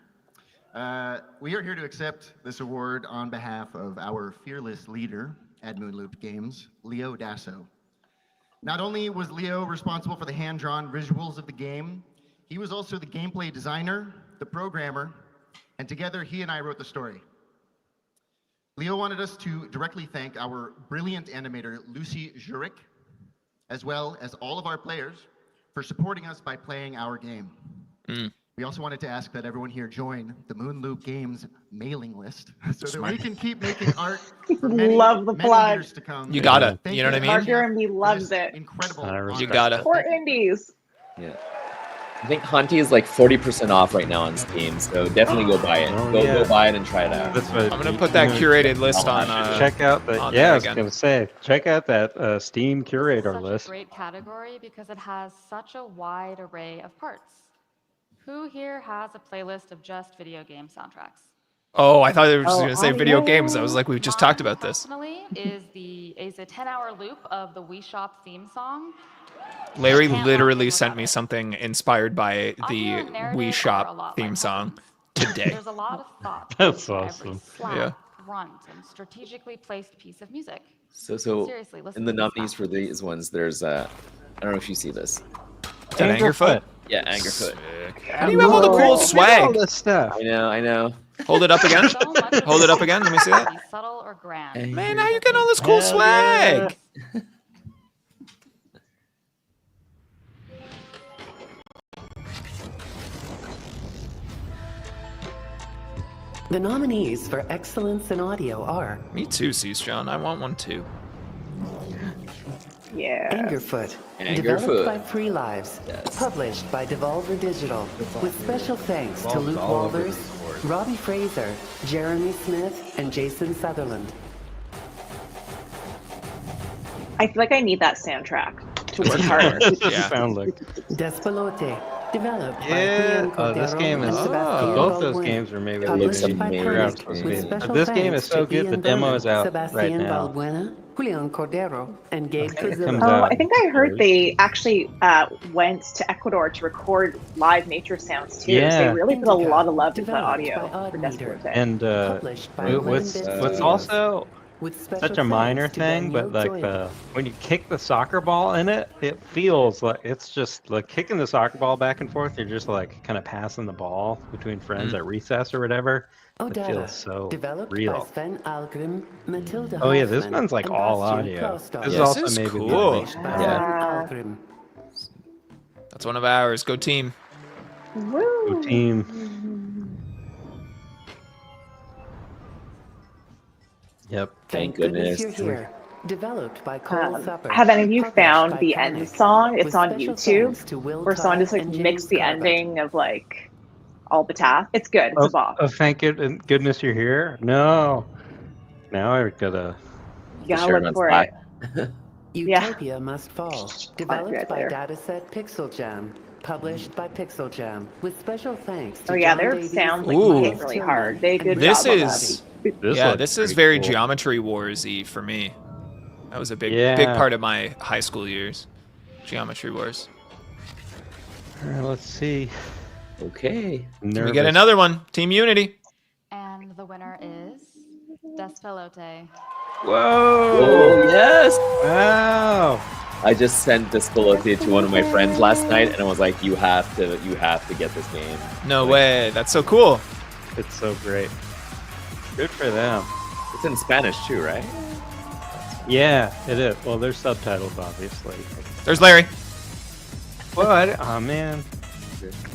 We are here to accept this award on behalf of our fearless leader at Moonloop Games, Leo Dasso. Not only was Leo responsible for the hand-drawn visuals of the game, he was also the gameplay designer, the programmer, and together he and I wrote the story. Leo wanted us to directly thank our brilliant animator, Lucy Jurek, as well as all of our players for supporting us by playing our game. We also wanted to ask that everyone here join the Moonloop Games mailing list so that we can keep making art for many, Love the many plug. years to come. You gotta. Thank You know what I mean? Parker and me loves it. Incredible. You gotta. For indies. Yeah. I think Haunty is like 40% off right now on Steam, so definitely go buy it. Go buy it and try it out. That's what I'm gonna put that curated list on. Check out the. on Yeah, there I was again. gonna say, check out that Steam curator Such list. a great category because it has such a wide array of parts. Who here has a playlist of just video game soundtracks? Oh, I thought they were just gonna say video games. I was like, we've just talked about this. Personally, is a 10-hour loop of the Wii Shop theme song. Larry literally sent me something inspired by the Wii Shop theme song today. There's a lot of thought That's into awesome. every slap, Yeah. grunt, and strategically placed piece of music. So Seriously, listen in the to this nominees for these ones, there's I don't know if you see this. Is that Angerfoot? Yeah, Angerfoot. How do you have all the cool All swag? this stuff. I know. Hold it up again. So much of Hold it up again. Let me see can that. be subtle or grand. Man, how you getting all this cool swag? The nominees for excellence in audio are Me too, Cease John. I want one too. Yeah. Angerfoot, Angerfoot. developed by Free Lives, published by Devolver Digital, with special thanks to Luke Walters, Robbie Fraser, Jeremy Smith, and Jason Sutherland. I feel like I need that soundtrack to work It hard. doesn't Yeah. sound like. Despelote, developed by Yeah. Julian Oh, this Cordero game and is. Sebastian Both those Baldwin. games are maybe. looks Published by amazing. Panic, With with special This game thanks is so to good. The Ian demo Burnett, is out Sebastian right now. Balbuena, Julian Cordero, and Gabe Comes Kuzilla. Oh, out. I think I heard they actually went to Ecuador to record live nature sounds too. So Yeah. they really put a lot of love into that Developed audio by for Oddmeter. Desperate. And Published by what's Lemon also With special such a thanks minor to thing, Danielle but like Zoya. when you kick the soccer ball in it, it feels like it's just like kicking the soccer ball back and forth. You're just like kind of passing the ball between friends at recess or whatever. It Odetta, feels so developed by real. Sven Algrim, Matilda Oh yeah, this Hoffman, one's like and all Bastian audio. Kloster. This is Yes, also this is maybe cool. Published by Yeah. Sven Algrim. That's one of ours. Go team. Go team. Yep. Thank You're goodness. here. Developed by Cole Supper. Have any of you Published found by the Panic, end song? It's with on special YouTube, thanks to Will where someone just Todd like and mixed James the Garbutt. ending of like all the tasks. It's good. It's a bop. Oh, thank goodness you're here. No. Now I gotta. You gotta Share it look on for Slack. it. Yeah. Utopia Must Fall. Developed right by there. Dataset Pixel Jam. Published by Pixel Jam. With special thanks to Oh yeah, John their Davies, sounds like Ooh. hit really hard. They did a good This job on is This yeah. looks This is pretty very cool. Geometry Wars-y for me. That was a big Yeah. big part of my high school years. Geometry Wars. Let's see. Okay. We Nervous. get another one. Team Unity. And the winner is Despelote. Whoa! Oh, yes! Wow! I just sent Discolote to one of my friends last night, and I was like, you have to get this game. No way. That's so cool. It's so great. Good for them. It's in Spanish too, right? Yeah, it is. Well, there's subtitles, obviously. There's Larry. What? Oh, man.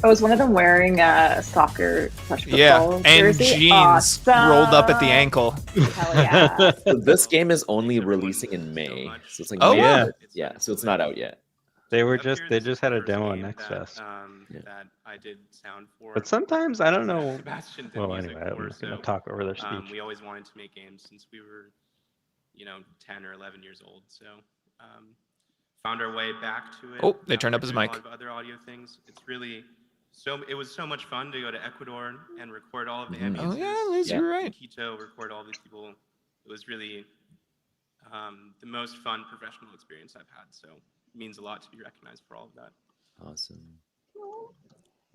Oh, was one of them wearing a soccer football Yeah, and jersey? jeans Awesome. rolled up at the ankle. Hell yeah. So this game is only releasing in May, so it's like Oh, May, yeah. yeah. So it's not out yet. They just had a demo on Next Fest. That I did sound for. But sometimes, I don't know. Sebastian did Well, music anyway, I'm for, not going to so, talk over their speech. We always wanted to make games since we were, 10 or 11 years old. So found our way back to it. Oh, they turned up his mic. A lot of other audio things. It's really it was so much fun to go to Ecuador and record all of the ambiences. Oh, yeah, Liz, you're right. Quito, record all these people. It was really the most fun professional experience I've had. So it means a lot to be recognized for all of that. Awesome.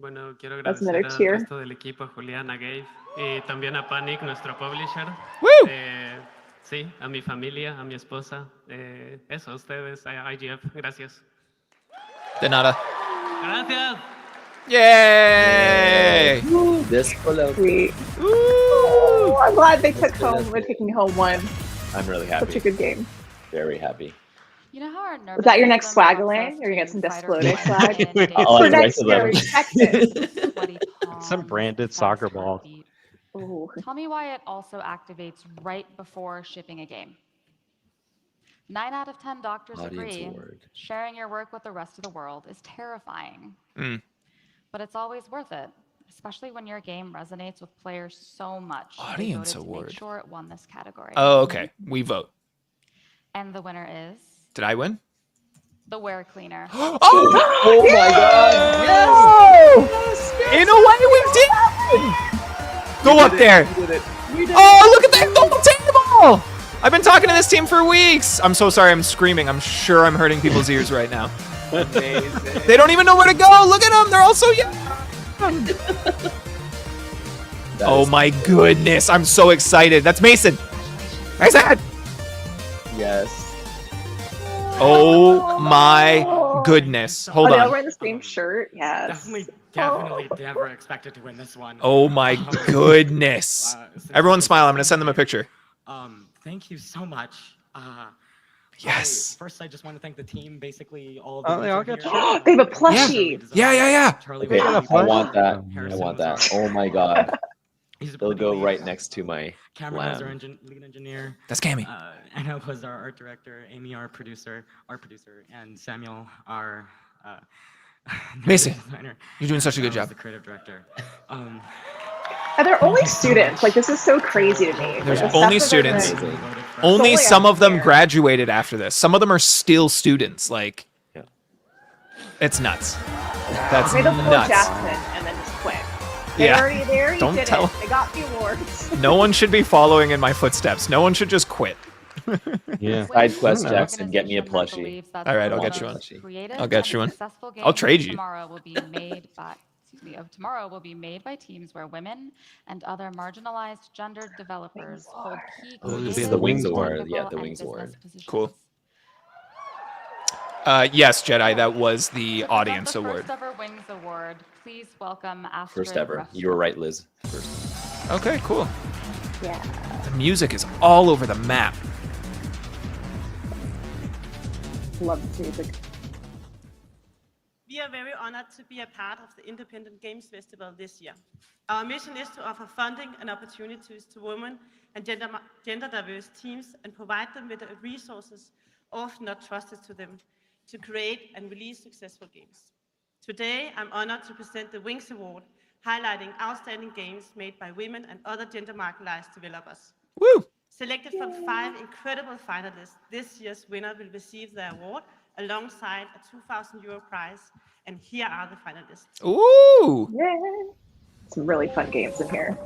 Bueno, quiero That's agradecer another al cheer. resto del equipo, a Julián, a Gabe y también a Panic, nuestro publisher. Woo! Sí, a mi familia, a mi esposa, eso, a ustedes, a IGF, gracias. De nada. Gracias. Yay! Discolote. Sweet. Ooh, I'm glad they took home. We're taking home one. I'm really Such a happy. good game. Very happy. You know how our nervous Was that your next system swag, helps Alain? us You're gonna get some to fight or Desplode flight swag? in days I'll For invite next them. year, expect it. sweaty Some palms, branded fast soccer ball. heartbeat. Ooh. Tell me why it also activates right before shipping a game. 9 out of 10 doctors Audience agree award. sharing your work with the rest of the world is terrifying. Mm. But it's always worth it, especially when your game resonates with players so much. They Audience voted to award. make sure it won this category. Oh, okay. We vote. And the winner is Did I win? the Wear Cleaner. Oh! Oh my god! Yes! In a way, we did! Go up there! Oh, look at that gold table! I've been talking to this team for weeks. I'm so sorry I'm screaming. I'm sure I'm hurting people's ears right now. Amazing. They don't even know where to go. Look at them. They're all so young. That Oh is- my goodness. I'm so excited. That's Mason. Mason! Yes. Oh my goodness. Hold Oh, they all on. wearing the same shirt? Yes. Definitely never expected to win this one. Oh my goodness. Everyone smile. I'm going to send them a picture. Thank you so much. Yes. First, I just want to thank the team. Basically, all Oh, they all got shirts. They have a plushie. Yeah. Charlie Okay, Williams, I want that. I Harrison want was that. our- Oh my god. He's a They'll pretty go lead. right next to my Cameron was our lamb. lead engineer. That's Cammy. Anna was our art director. Amy, our producer, and Samuel, our Mason, designer. you're doing such a good I was job. The creative director. And they're only students. Like, this is so crazy to me. There's Like, the only stuff that they're students. doing. Only Solely some of them engineer. graduated after this. Some of them are still students. Like, Yeah. it's nuts. That's They don't pull nuts. Jackson and then just quit. They Yeah. already Don't did tell- it. They got the awards. No one should be following in my footsteps. No one should just quit. Yeah. Side quest, No. Jackson. Get me a plushie. All right, I'll I want get a you one. plushie. I'll get you one. Successful I'll games trade you. Tomorrow will be made by tomorrow will be made by teams where women and other marginalized gendered developers hold key Oh, it'll be creative, the Wings Award. technical, Yeah, the and Wings business Award. positions. Cool. Yes, Jedi, that was the To present audience the award. First ever Wings Award. Please welcome Astrid First ever. Rush. You were right, Liz. First. Okay, cool. Yeah. The music is all over the map. Love this music. We are very honored to be a part of the Independent Games Festival this year. Our mission is to offer funding and opportunities to women and gender diverse teams and provide them with the resources often not trusted to them to create and release successful games. Today, I'm honored to present the Wings Award, highlighting outstanding games made by women and other gender marginalized developers. Woo! Selected from 5 incredible finalists, this year's winner will receive the award alongside a €2,000 prize. And here are the finalists. Ooh! Yeah. Some really fun games in here.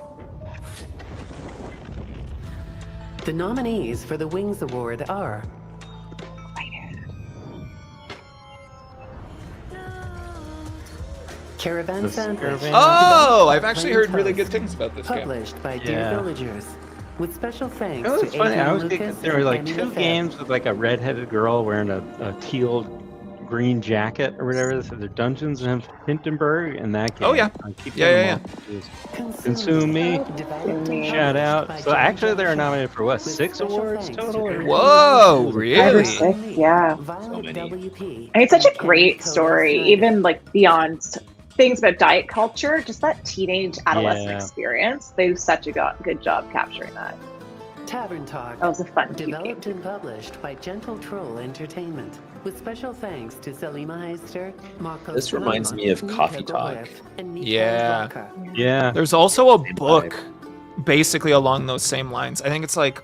The nominees for the Wings Award are Caravan Sandwich. Oh, I've actually heard really good things about this game. Published by Yeah. Dear Villagers. With special thanks You know, to it's funny. I Adrian was Lucas thinking there were like and 2 Emmy games with like a redheaded girl wearing a teal green jacket or whatever. So they're Dungeons and Hindenburg and that game. Oh, yeah. I keep Yeah, getting yeah, them all confused. Consume Me. Shout out. So actually, they're nominated for what, 6 awards total? Whoa, really? 5 or 6, yeah. So many. And it's such a great story, even like beyond things about diet culture, just that teenage adolescent Yeah. experience. They do such a good job capturing that. Tavern Talk. That was a fun, cute game. Developed and published by Gentle Troll Entertainment. With special thanks to Selima Heister, Marco This reminds me of Coffee Talk. Yeah. Yeah. There's also a book basically along those same lines. I think it's like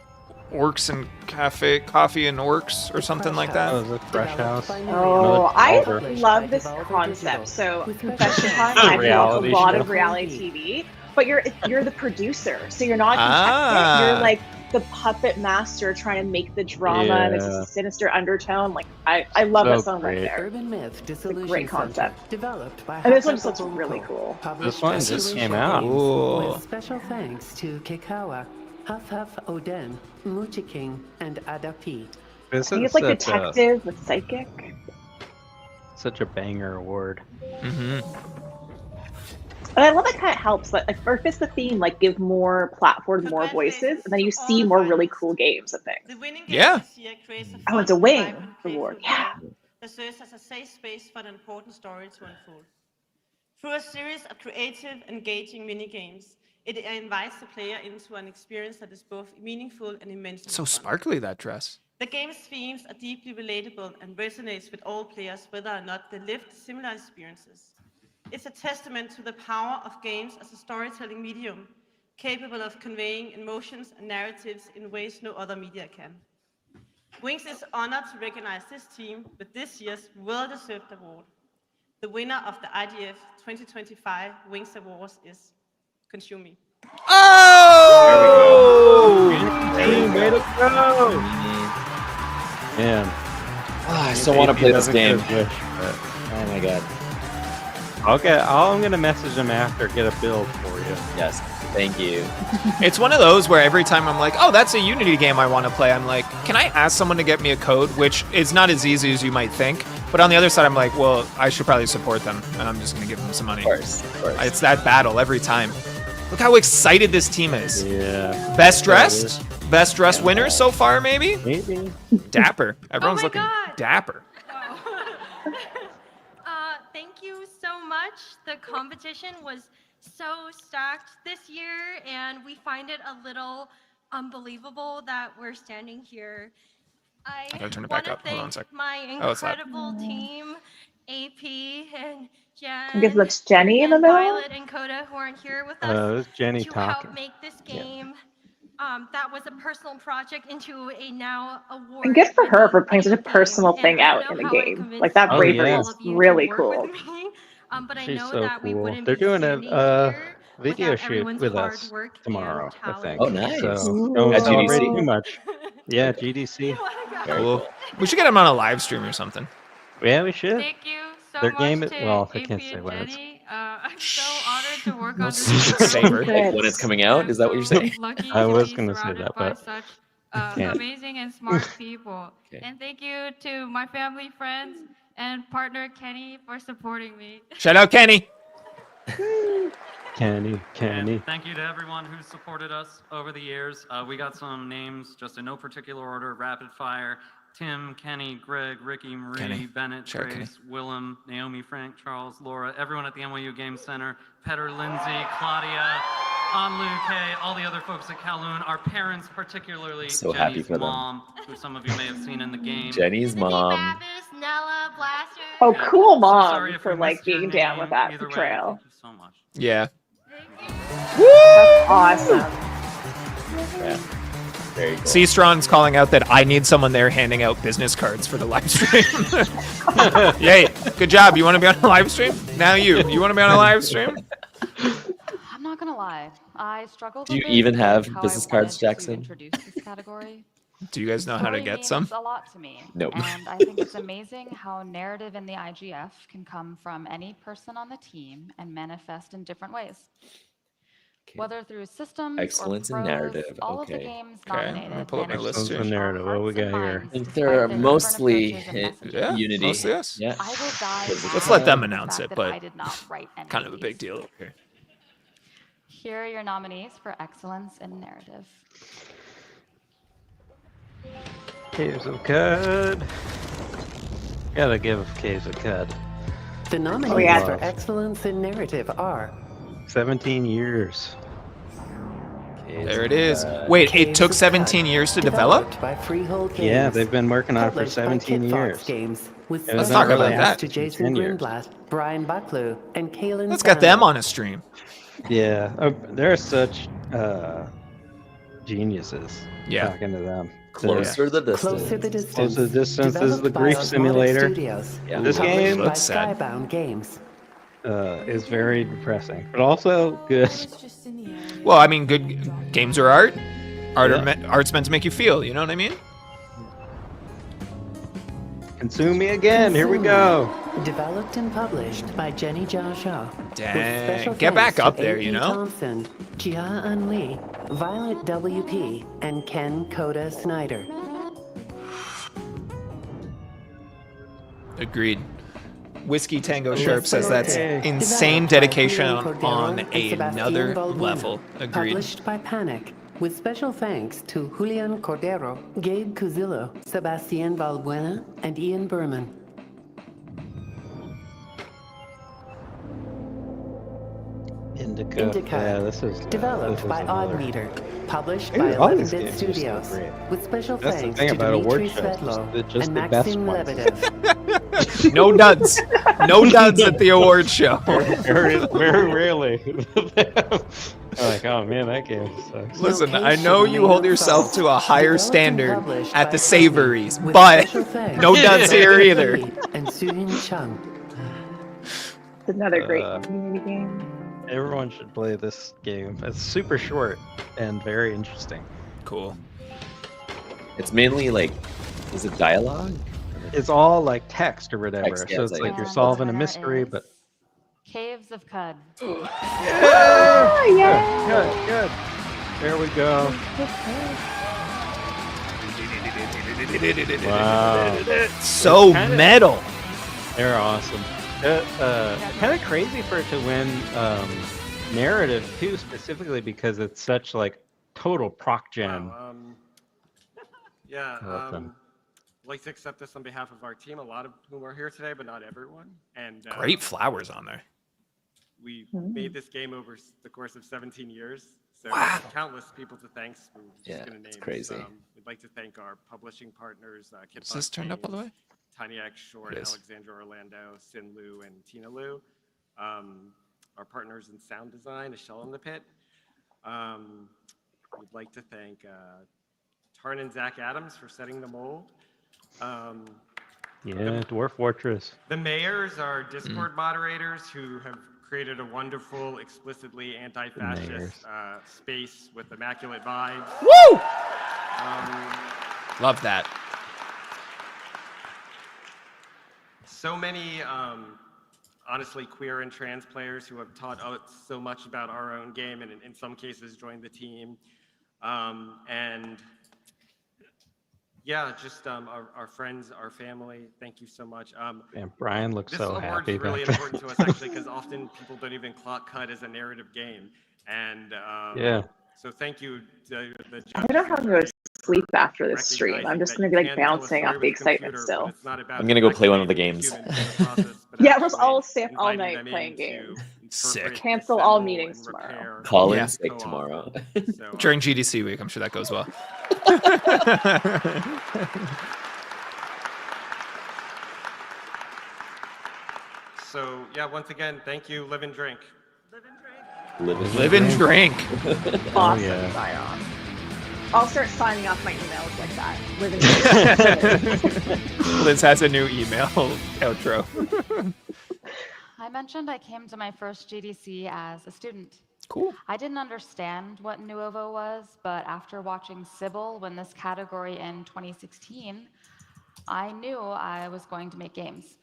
Orcs and Coffee and Orcs or something like that. Oh, the Fresh House. Oh, I Another love this concept. So, confession time, I watch a Reality lot show. of reality TV, but you're the producer, so you're not contestant. Ah. You're like the puppet master trying to make the drama, and there's Yeah. a sinister undertone. Like I love that So song right great. there. Urban Myth It's a Dissolution great Center, concept. developed by And this one Huff just looks Huff really Huff, cool. published This one by just Dissolution came out. Games, Cool. With special thanks to Kikawa, Huff Huff Oden, Moochie King, and Adapi. This I think is it's like such a, detective with psychic. such a banger award. Mm-hmm. And I love it kind of helps, like or if it's the theme, like give more platform, more voices, and then you see more really cool games and things. The winning Yeah. game this year creates a Oh, it's a fun, wing vibrant, award. playful Yeah. world that serves as a safe space for an important story to unfold. Through a series of creative, engaging mini-games, it invites the player into an experience that is both meaningful and immensely So fun. sparkly, that dress. The game's themes are deeply relatable and resonates with all players, whether or not they lived similar experiences. It's a testament to the power of games as a storytelling medium, capable of conveying emotions and narratives in ways no other media can. Wings is honored to recognize this team with this year's well-deserved award. The winner of the IGF 2025 Wings Awards is Consume Me. Oh! Team, way to go! Man. I still want to play this game. Wish, but Oh my god. I'm gonna message them after, get a build for you. Yes. Thank you. It's one of those where every time I'm like, oh, that's a Unity game I want to play, I'm like, can I ask someone to get me a code? Which is not as easy as you might think. But on the other side, I'm like, well, I should probably support them, and I'm just going to give them some money. Of course. It's that battle every time. Look how excited this team is. Yeah. Best dressed? Best dressed winner so far, maybe? Maybe. Dapper. Everyone's looking God. dapper. Thank you so much. The competition was so stacked this year, and we find it a little unbelievable that we're standing here. I gotta turn it want back to up. Hold on a thank sec. my Oh, it's loud. incredible team, AP and Jen. I guess that's Jenny in the and middle. Violet and Coda, who aren't here with us This is Jenny to talking. help make this game. That was a personal project into a now award. And good for her for putting such a personal thing out in the game. Like that Oh, bravery yeah. is really cool. But I She's know so that we cool. wouldn't They're be doing standing a here video without shoot everyone's with hard us work and tomorrow, I think. Oh, nice. So Ooh. don't At celebrate GDC? too much. Yeah, GDC. Cool. We should get them on a live stream or something. Yeah, we should. Thank you so Their much game, to well, I AP can't say and when it's. Jenny. I'm so honored to work on No this. savor. Like when it's coming out? Is that what you're saying? Lucky I to was be gonna say surrounded that, by but such can't. amazing and smart people. Okay. And thank you to my family, friends, and partner Kenny for supporting me. Shout out Kenny. Kenny. And thank you to everyone who's supported us over the years. We got some names just in no particular order, rapid fire. Tim, Kenny, Greg, Ricky, Marie, Kenny. Bennett, Shout out Trace, Willem, Naomi, Frank, Charles, Laura, everyone at the NYU Game Center, Petter, Lindsay, Claudia, Anlu, Kay, all the other folks at Kowloon, our parents, particularly So happy Jenny's for them. mom, who some of you may have seen in the game. Jenny's mom. Nella, Blaster. Oh, Yeah. cool So mom sorry if for we like missed your being down name. with that Either way, portrayal. thank you so much. Yeah. That's awesome. Yeah. Very cool. C Strong's calling out that I need someone there handing out business cards for the live stream. Yay. Good job. You want to be on a live stream? Now you want to be on a live stream? I'm not gonna lie. I struggled. Do you a bit even with have how I business cards, wanted to Jackson? Introduce this category. Do you guys know how to Story get means some? a lot to me. Nope. And I think it's amazing how narrative in the IGF can come from any person on the team and manifest in different ways. Whether through systems Excellence or in prose, narrative. all of the Okay. games Okay, nominated let me pull up my managed list to here. reach our Narrative. What we hearts and got here? I minds think despite they're their different mostly approaches and messages. Yeah, Unity. mostly us. Yeah. I will die Let's now let them for the announce fact it, that but I did not write any kind of a these. big deal over here. Here are your nominees for excellence in narrative. Caves of Cud. Gotta give Caves of Cud. The nominees yeah. for excellence in narrative are 17 years. There it is. Wait, it took 17 years to develop? developed by Freehold Games. Yeah, they've been working on it for Published by 17 Kitfox years. Games, with It was Let's special talk about thanks that. to Jason 10 years. Greenblatt, Brian Bucklew, and Kaylin Let's get them Sandel. on a stream. Yeah, they're such geniuses. Yeah. Talking to them. Closer the distance. Closer the Distance. Closer the Distance is Developed the by grief Osmotic simulator. Studios. Yeah. This Published game by looks sad. Skybound Games. Is very depressing, but also good. Well, I mean, good games are art. Art's meant to make you feel, you know what I mean? Consume Me Again, here we go. Developed and published by Jenny Jia Shaw. Dang, get back up there, you know? Thompson, Jia Un Lee, Violet WP, and Ken Coda Snyder. Agreed. Whiskey Tango Sharp says that's Hey. insane Developed by dedication Julian Cordero on and Sebastian another Balbuena. level. Agreed. Published by Panic, with special thanks to Julian Cordero, Gabe Cuzillo, Sebastian Balbuena, and Ian Berman. Indica. Yeah, this is Developed by another- Oddmeter, published Dude, by all these 11-Bit games are so Studios, great. with special That's the thanks thing to about award Dmitry shows, Svedlov just and the best Maxim ones. Lebedev. No duds. No duds at the award show. very, very rarely. I'm like, oh man, that game sucks. Listen, I know you hold yourself to a higher Developed and standard published at by the Sony, Saverys, with but special thanks no to duds Zhou here Lee either. And Suyun Chung. It's another great Uh, community game. Everyone should play this game. It's super short and very interesting. Cool. It's mainly like, is it dialogue? It's all like text or whatever. Text, yeah, so it's it's like- like you're And solving the a winner mystery, is but Caves of Cud. good. There we go. Wow. So It's kinda- metal. They're awesome. Kind of crazy for it to win narrative too, specifically because it's such like total proc gen. Wow, yeah, Welcome. I'd like to accept this on behalf of our team, a lot of whom are here today, but not everyone. And Great flowers on there. we made this game over the course of 17 years. So Wow. countless people to thank. We're just Yeah, gonna name. it's crazy. We'd like to thank our publishing partners, Is this turned up all the way? Tanya X Short, It is. Alexandra Orlando, Sin Lu, and Tina Lu. Our partners in sound design, A Shell in the Pit. We'd like to thank Tarn and Zach Adams for setting the mold. Yeah, Dwarf Fortress. The mayors are Discord moderators who have created a wonderful, explicitly anti-fascist space with immaculate vibes. Woo! Love that. So many, honestly, queer and trans players who have taught us so much about our own game and in some cases joined the team. And yeah, just our friends, our family, thank you so much. And Brian looks This so award's happy really back important to us actually because often people don't even clock cut as a narrative game. And Yeah. so thank you to the I don't know how I'm going to sleep after this stream. I'm just going to be like bouncing off the excitement still. I'm gonna go play one of the games. Yeah, we'll all stay up all night playing games. Sick. Cancel all meetings tomorrow. Call in Yeah. sick tomorrow. During GDC week, I'm sure that goes well. So yeah, once again, thank you. Live and drink. Live and drink. Awesome, yeah. Zion. I'll start signing off my emails like that. Live and drink. Liz has a new email outro. I mentioned I came to my first GDC as a student. Cool. I didn't understand what Nuovo was, but after watching Sybil win this category in 2016, I knew I was going to make games.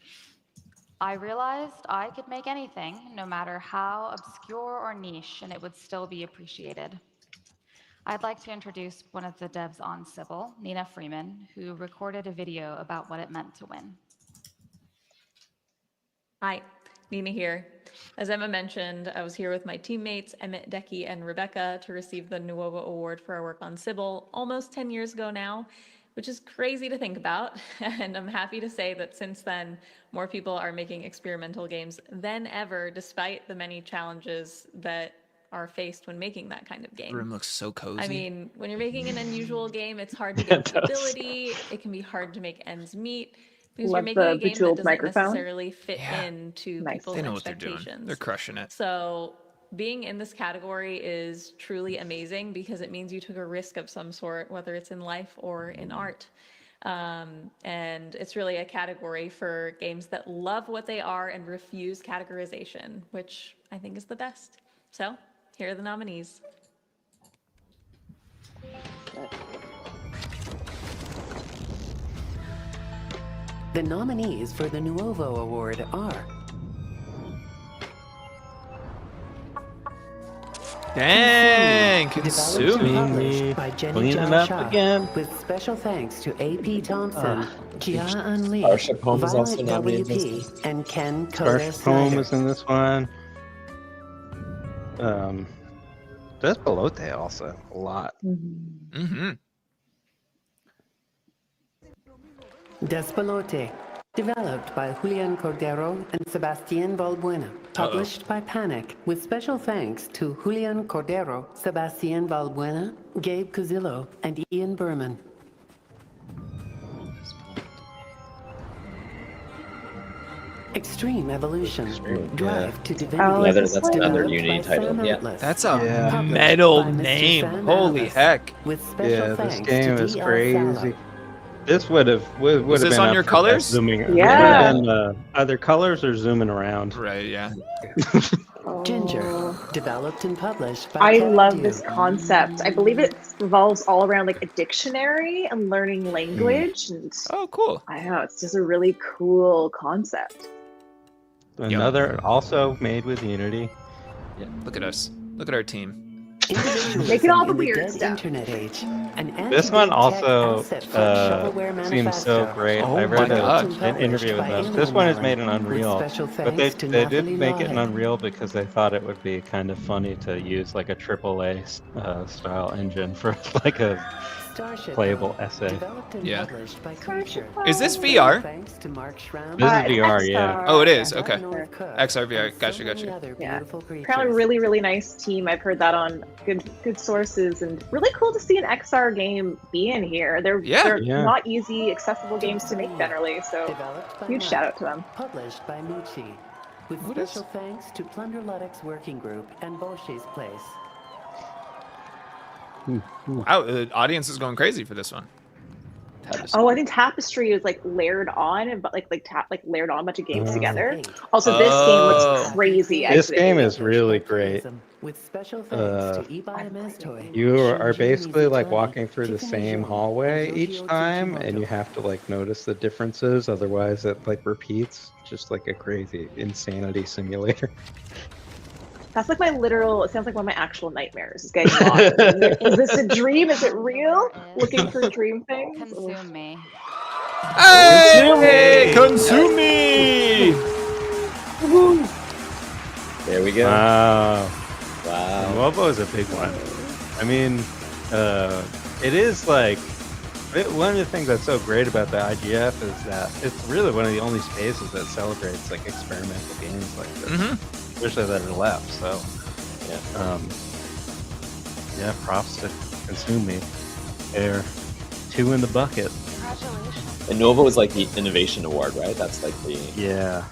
I realized I could make anything, no matter how obscure or niche, and it would still be appreciated. I'd like to introduce one of the devs on Sybil, Nina Freeman, who recorded a video about what it meant to win. Hi, Nina here. As Emma mentioned, I was here with my teammates, Emmett, Decky, and Rebecca, to receive the Nuovo Award for our work on Sybil almost 10 years ago now, which is crazy to think about. And I'm happy to say that since then, more people are making experimental games than ever, despite the many challenges that are faced when making that kind of game. The room looks so cozy. I mean, when you're making an unusual game, it's hard to get stability. It can be hard to make ends meet. Because you're Love making the a game that bejeweled doesn't microphone. necessarily fit into people's They know what they're doing. expectations. They're crushing it. So being in this category is truly amazing because it means you took a risk of some sort, whether it's in life or in art. And it's really a category for games that love what they are and refuse categorization, which I think is the best. So here are the nominees. The nominees for the Nuovo Award are Dang, developed and published by Jenny Cleaning Zhao up Shah, again. with special thanks to A.P. Thompson, Jia An Lee, Starship Home is also Violet nominated. W.P., and Ken Starship Koda Home Snyder. is in this one. Despelote also a lot. Mm-hmm. Despelote, developed by Julian Cordero and Sebastián Valbuena, published by Panic, with special thanks to Julian Cordero, Sebastián Valbuena, Gabe Cuzillo, and Ian Berman. Extreme Evolution, Drive to Divinity. That's another developed Unity by title. Sam Yeah. Atlas. That's a Yeah. metal Published by Mr. name. Sam Holy Atlas, heck. with special Yeah, this thanks game to is D.L. crazy. Sala. This would have Was been this on up your for colors? best zooming. Yeah. It would have been either colors or zooming around. Right, yeah. Ginger, developed and published by I Kevin love Dew. this concept. I believe it revolves all around like a dictionary and learning language. And Oh, cool. I don't know, it's just a really cool concept. Another also made with Unity. Yeah, look at us. Look at our team. Making all the in weird dead stuff. Internet age. An This one anti-big also tech asset for shovelware seems so manifesto. great. Oh I read my God. an interview with them. This one is made in Unreal, special but they thanks to did Nathalie make it in Lawhead. Unreal because they thought it would be kind of funny to use like a AAA style engine for like a Starship playable Home, essay. developed and Yeah. published by Creature. Is this VR? Thanks to Mark Schramm. This is VR, yeah. Oh, it is. Okay. North Cook, XR VR. and Gotcha, so many gotcha. other Yeah. beautiful creatures. Apparently a really, really nice team. I've heard that on good sources, and really cool to see an XR game be in here. They're Yeah. not easy, accessible games to make generally, so Developed by huge Mark, shout out to them. Published by Mucci. With What is- special thanks to Plunder Luddick's Working Group and Boschi's Place. Wow, the audience is going crazy for this one. Oh, I think Tapestry is like layered on, but like layered on a bunch of games together. Also, this game looks crazy. This game is really great. With special thanks to Ibai Mestoy. You are basically like walking through the same hallway each time, and you have to like notice the differences. Otherwise, it like repeats. Just like a crazy insanity simulator. That's like my literal. It sounds like one of my actual nightmares. Is getting lost. Is this a dream? Is it real? Looking for dream things. Consume me. Hey, consume me! There we go. Wow. Wow. Nuovo is a big one. I mean, it is like one of the things that's so great about the IGF is that it's really one of the only spaces that celebrates like experimental games like this, especially that are left. So, yeah, props to Consume Me. They're 2 in the bucket. Congratulations. And Nuovo is like the Innovation Award, right? That's like the Yeah.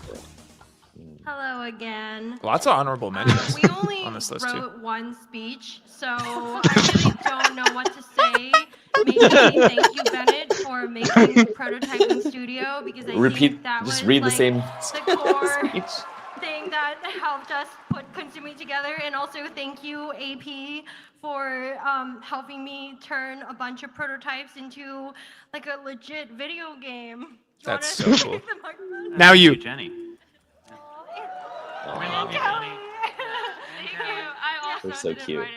Hello again. Lots of honorable mentions We only on this list too. wrote one speech, so I really don't know what to say. Maybe thank you, Bennett, for making Prototyping Studio, because I think that just was read the like, same the core speech. thing that helped us put Consuming together. And also thank you, AP, for helping me turn a bunch of prototypes into like a legit video game. That's wanna so cool. take the microphone? Now you. Jenny. They're so cute.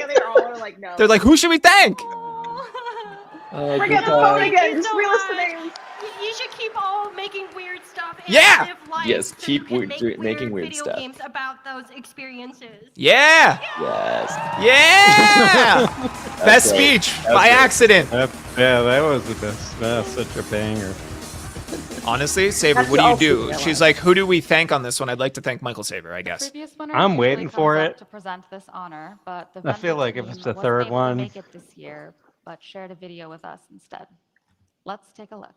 They're all like, no. They're like, who should we thank? Forget the phone again. Just relist the names. You should keep all making weird stuff. And Yeah. live life Yes, so keep you can make making weird video stuff. games about those experiences. Yeah. Yes. Yeah. Best great. speech That was by great. accident. Yeah, that was the best. That's such a banger. Honestly, Saver, That's what do you also do? the She's one. like, who do we thank on this one? I'd like to thank Michael Saver, I guess. Previous winner I'm usually waiting for comes up it. to present this honor, but the I feel vendor like if team it's the wasn't third able to one- make it this year, but shared a video with us instead. Let's take a look.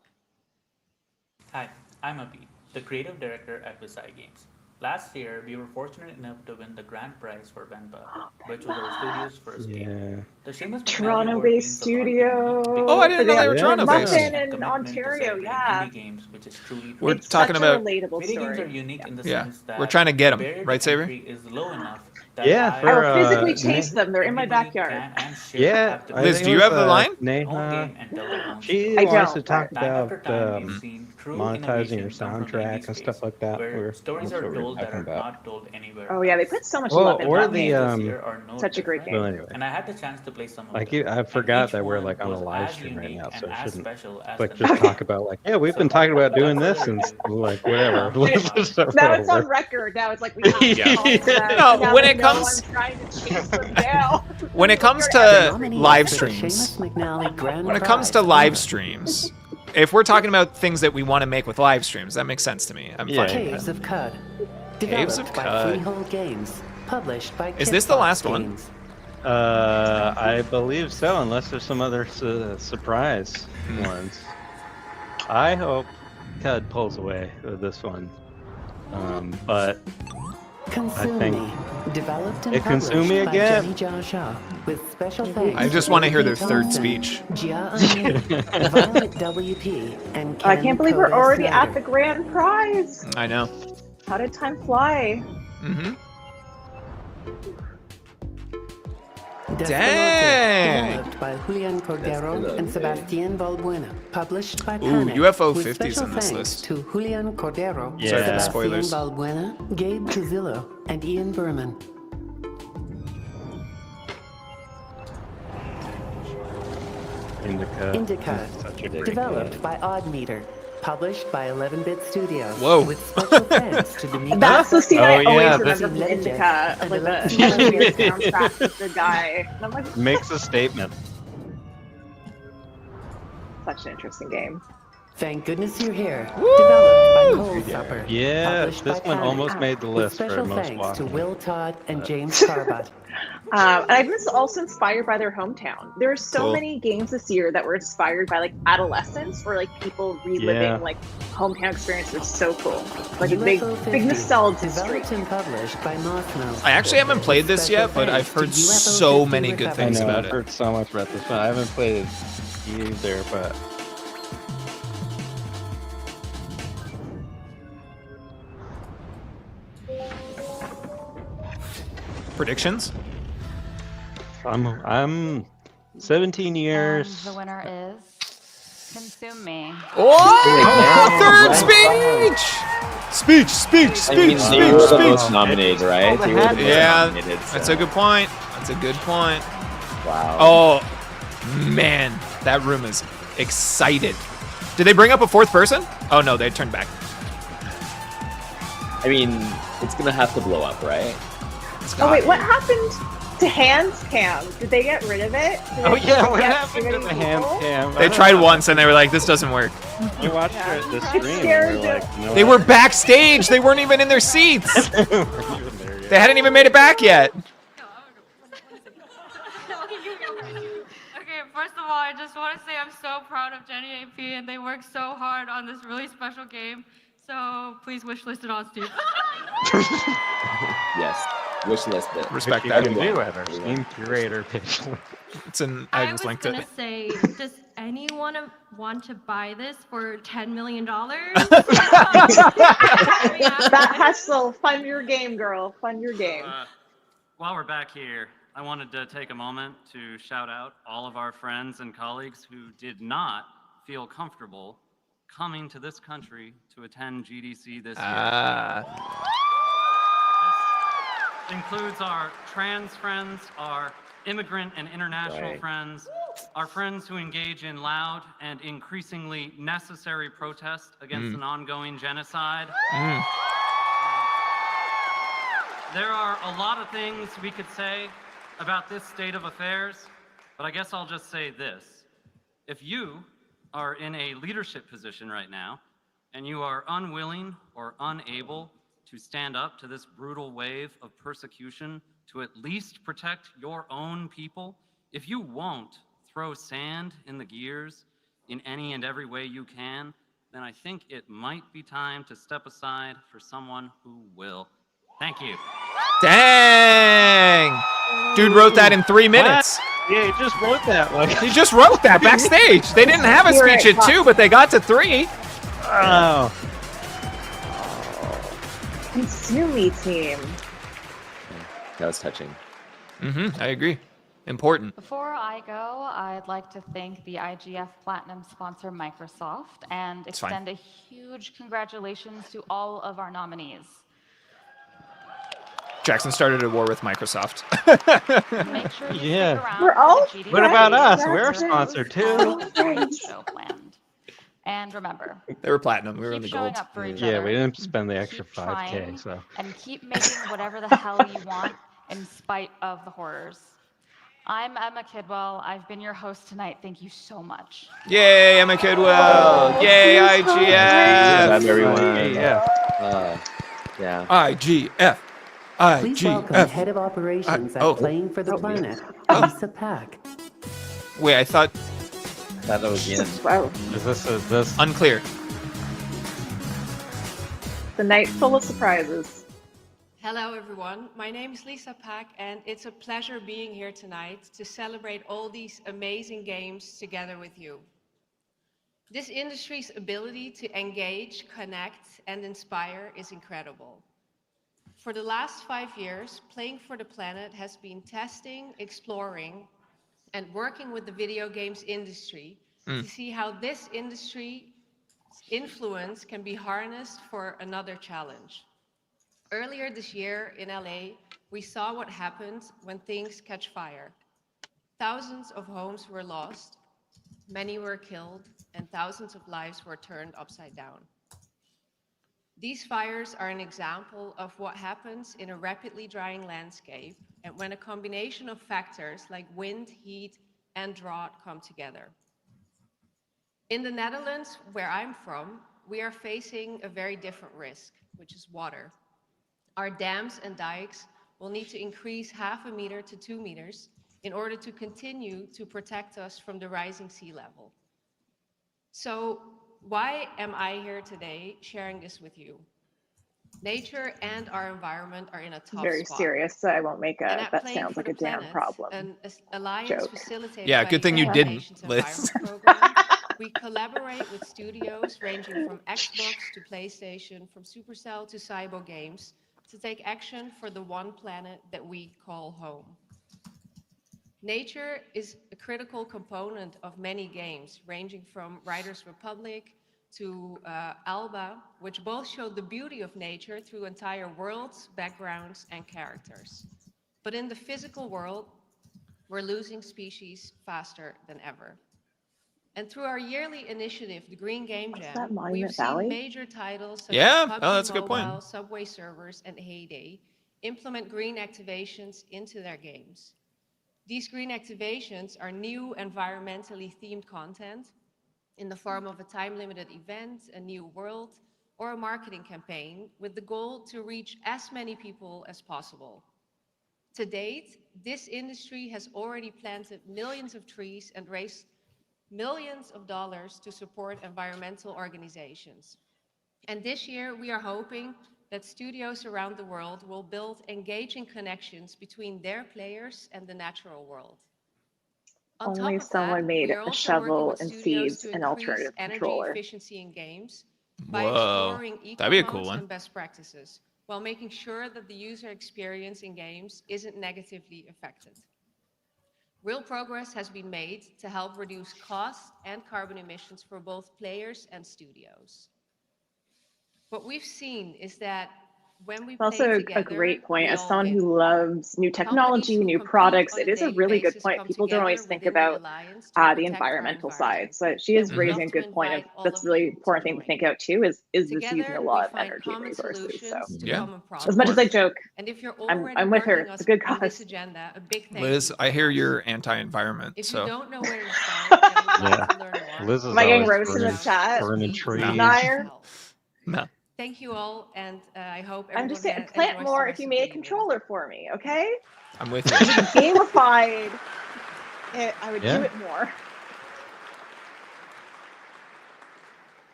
Hi, I'm Abhi, the creative director at Visai Games. Last year, we were fortunate enough to win the grand prize for Venba, which was our studio's first game. The Seamus McNally Award Toronto-based means a lot to me studio. because Oh, I didn't know they were it's Toronto-based. dedication Muffin and in commitment to Ontario, celebrating yeah. indie games, which is truly We're It's talking such about. a relatable Video games story. are unique in the Yeah, sense that we're trying to get the 'em, barrier to right, Saver? entry is low enough that Yeah, I for, I'll physically Ne- chase them. They're in my everybody backyard. can and should Yeah, have the I Liz, think do it you was, have the line? own Neha. game and tell their own She story. I wants to don't, talk but- Time after about time, we've seen true monetizing your innovations come from the indie soundtrack and space, stuff like that. where stories That's are what we were told that talking are about. not told anywhere Oh yeah, they else. put so much Well, love into or that the, game. This year are no Such a great different. Well, game. anyway. And I had the chance to play some of Like them. I And forgot each that we're one like on a was live as stream right unique now, so and I as shouldn't special as like the just next. talk about like, yeah, we've been talking about doing this and like whatever. Let's just start Now it's on over. record. Now it's like we have to Yeah. call them. No, Now when they it know comes- I'm trying to chase them down. When it comes You're to everything. live For the streams, Seamus McNally Grand when it comes to Prize live honor. streams, if we're talking about things that we want to make with live streams, that makes sense to me. I'm Yeah. fine with Caves that. of Cud. Caves of Developed by Cud. Freehold Games. Published by Is this the Kitbox last one? Games. I believe so, unless there's some other surprise ones. I hope Cud pulls away with this one, but Consume think- Me. Developed and It Consume Me published by again? Jenny Jia Shah, with special thanks I just to want to hear their Anthony third Thompson, speech. Jia Anu, Violet WP, and I Ken can't believe we're Kobe already Snyder. at the grand prize. I know. How did time fly? Mm-hmm. Despelote, Dang. Developed by Julian Cordero and Sebastián Valbuena. Published by Ooh, Panic. UFO with 50's special in this thanks list. to Julian Cordero, Sorry for the Sebastián spoilers. Valbuena, Gabe Cazillo, and Ian Berman. Indica. Such a Indica. great Developed by Oddmeter. Published by 11-Bit Studios. Whoa. With special thanks to Dimitri. That's the scene I Oh, yeah, always this- remember from Indica, And like the Alexis Metal Gear Miller. soundtrack with the guy. And I'm like, Makes a statement. such an interesting game. Thank goodness you're here. Developed by Cold Supper. Yeah, Published this by one Panic. almost made the With list for special most thanks to watched. Will Todd and James Carbot. And I think this is also inspired by their hometown. There are so Cool. many games this year that were inspired by like adolescence or like people reliving Yeah. like hometown experiences. It's so cool. Like a big, UFO big 50, nostalgia streak. Developed and published by Mothmo. I actually haven't played this Special yet, but thanks I've heard to UFO so 50 many good I things know, about I've it. heard so much about this one. I haven't played it either, but Predictions? I'm 17 years. And the winner is Consume Me. Oh, third speech! Speech. I mean, they were the most nominated, right? They were the most Yeah, nominated, that's so- a good point. That's a good point. Wow. Oh, man, that room is excited. Did they bring up a fourth person? Oh no, they turned back. I mean, it's gonna have to blow up, right? Oh wait, what happened to hands cam? Did they get rid of it? Did Oh it yeah, what get happened too to many the hand people? cam? They tried once and they were like, this doesn't work. We watched the It stream. scared And we were like, you know They what? were backstage. They weren't even in their seats. We're even there yet. They hadn't even made it back yet. Okay, first of all, I just want to say I'm so proud of Jenny AP, and they worked so hard on this really special game. So please wishlist it on Steam. Yes. Wish list it. Respect You that. can do it. Our Steam curator page. It's an. I just linked it. gonna say, does anyone want to buy this for $10 million? That hustle, fund your game, girl. Fund your game. While we're back here, I wanted to take a moment to shout out all of our friends and colleagues who did not feel comfortable coming to this country to attend GDC this year. includes our trans friends, our immigrant and international friends, our friends who engage in loud and increasingly necessary protest against an ongoing genocide. There are a lot of things we could say about this state of affairs, but I guess I'll just say this. If you are in a leadership position right now, and you are unwilling or unable to stand up to this brutal wave of persecution to at least protect your own people, if you won't throw sand in the gears in any and every way you can, then I think it might be time to step aside for someone who will. Thank you. Dang! Dude wrote that in 3 minutes. Yeah, he just wrote that. Like he just wrote that backstage. They didn't have a speech at 2, but they got to 3. Oh. Consumi team. That was touching. I agree. Important. Before I go, I'd like to thank the IGF Platinum sponsor, Microsoft, and extend a huge congratulations to all of our nominees. Jackson started a war with Microsoft. Make sure you stick Yeah. around We're for all the GDC What about us? Awards We're Show sponsored too. show planned. And remember, They were platinum. We were in keep the showing gold. up for each Yeah, other. we didn't spend the extra Keep 5K, trying, so. and keep making whatever the hell you want in spite of the horrors. I'm Emma Kidwell. I've been your host tonight. Thank you so much. Yay, Emma Kidwell. Yay, IGF. Good job, everyone. Yeah. IGF. Please welcome IGF. Head of Operations at oh. Playing for the Planet, Lisa Pack. Wait, I thought that was the end. Is this unclear. The night full of surprises. Hello, everyone. My name is Lisa Pack, and it's a pleasure being here tonight to celebrate all these amazing games together with you. This industry's ability to engage, connect, and inspire is incredible. For the last 5 years, Playing for the Planet has been testing, exploring, and working with the video games industry to see how this industry's influence can be harnessed for another challenge. Earlier this year in LA, we saw what happens when things catch fire. Thousands of homes were lost, many were killed, and thousands of lives were turned upside down. These fires are an example of what happens in a rapidly drying landscape and when a combination of factors like wind, heat, and drought come together. In the Netherlands, where I'm from, we are facing a very different risk, which is water. Our dams and dikes will need to increase 0.5 meter to 2 meters in order to continue to protect us from the rising sea level. So why am I here today sharing this with you? Nature and our environment are in a tough Very spot. serious, so I won't make a And that sounds like a damn Planet, problem an alliance joke. facilitated Yeah, by good thing you United didn't, Nations Liz. Environment Program. We collaborate with studios ranging from Xbox to PlayStation, from Supercell to Cyber Games, to take action for the one planet that we call home. Nature is a critical component of many games, ranging from Riders Republic to Alba, which both show the beauty of nature through entire worlds, backgrounds, and characters. But in the physical world, we're losing species faster than ever. And through our yearly initiative, the Green Game Jam, we've seen major titles such as PUBG that's a good point. Mobile, Subway Surfers, and Heyday implement green activations into their games. These green activations are new environmentally themed content in the form of a time-limited event, a new world, or a marketing campaign with the goal to reach as many people as possible. To date, this industry has already planted millions of trees and raised millions of dollars to support environmental organizations. And this year, we are hoping that studios around the world will build engaging connections between their players and the natural world. On Only top of someone that, made we are a also shovel working and with studios seeds to an increase alternative energy controller. efficiency in games by Whoa, exploring that'd be a eco cool modes one. and best practices, while making sure that the user experience in games isn't negatively affected. Real progress has been made to help reduce costs and carbon emissions for both players and studios. What we've seen is that when we It's play also a together, great point. we As all someone win. who loves new technology, new products, it is a really good point. People don't always think about the environmental side. So she is raising a good point of that's really important thing to think out too. Is this using a lot of energy and resources? So Yeah, as much as I joke, And if you're I'm already with her. working It's a good on this cause. agenda, a big thank Liz, you I from hear us. you're anti-environment, If so you don't know where to start and would like to learn more, Liz is Am I getting always roasted in the chat? burning trees. Liar. no. thank you all, and I hope I'm just everyone saying, plant enjoys more the if you rest of made the a evening. controller for me, okay? I'm with you. Gamified. I would Yeah. do it more.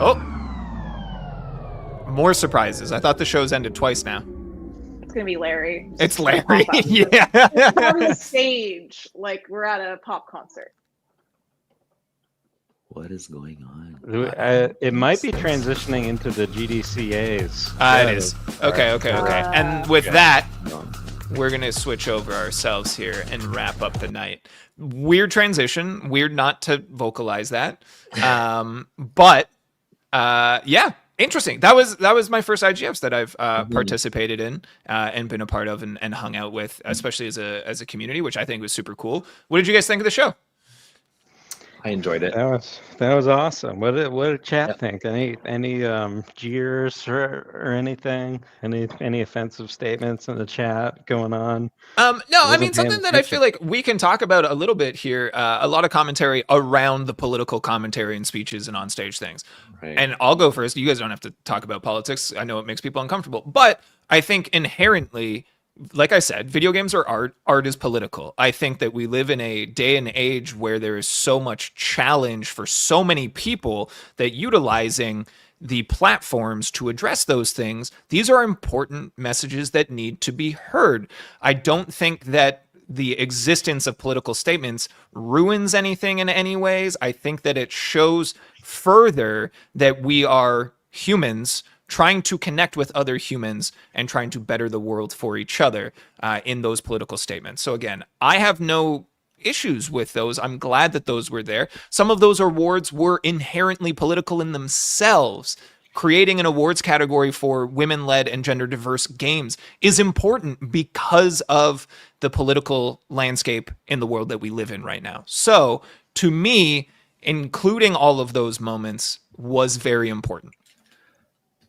Oh, more surprises. I thought the show's ended twice now. It's gonna be Larry. It's Just gonna Larry. pop up. Yeah. It's on the stage like we're at a pop concert. What is going on? It might be transitioning into the GDCAs. It is. Okay. And with that, we're going to switch over ourselves here and wrap up the night. Weird transition. Weird not to vocalize that. But yeah, interesting. That was my first IGFs that I've participated in and been a part of and hung out with, especially as a community, which I think was super cool. What did you guys think of the show? I enjoyed it. That was awesome. What did chat think? Any jeers or anything? Any offensive statements in the chat going on? No, I mean, something that I feel like we can talk about a little bit here. A lot of commentary around the political commentary and speeches and on-stage things. Right. And I'll go first. You guys don't have to talk about politics. I know it makes people uncomfortable. But I think inherently, like I said, video games are art. Art is political. I think that we live in a day and age where there is so much challenge for so many people that utilizing the platforms to address those things, these are important messages that need to be heard. I don't think that the existence of political statements ruins anything in any ways. I think that it shows further that we are humans trying to connect with other humans and trying to better the world for each other in those political statements. So again, I have no issues with those. I'm glad that those were there. Some of those awards were inherently political in themselves. Creating an awards category for women-led and gender-diverse games is important because of the political landscape in the world that we live in right now. So to me, including all of those moments was very important.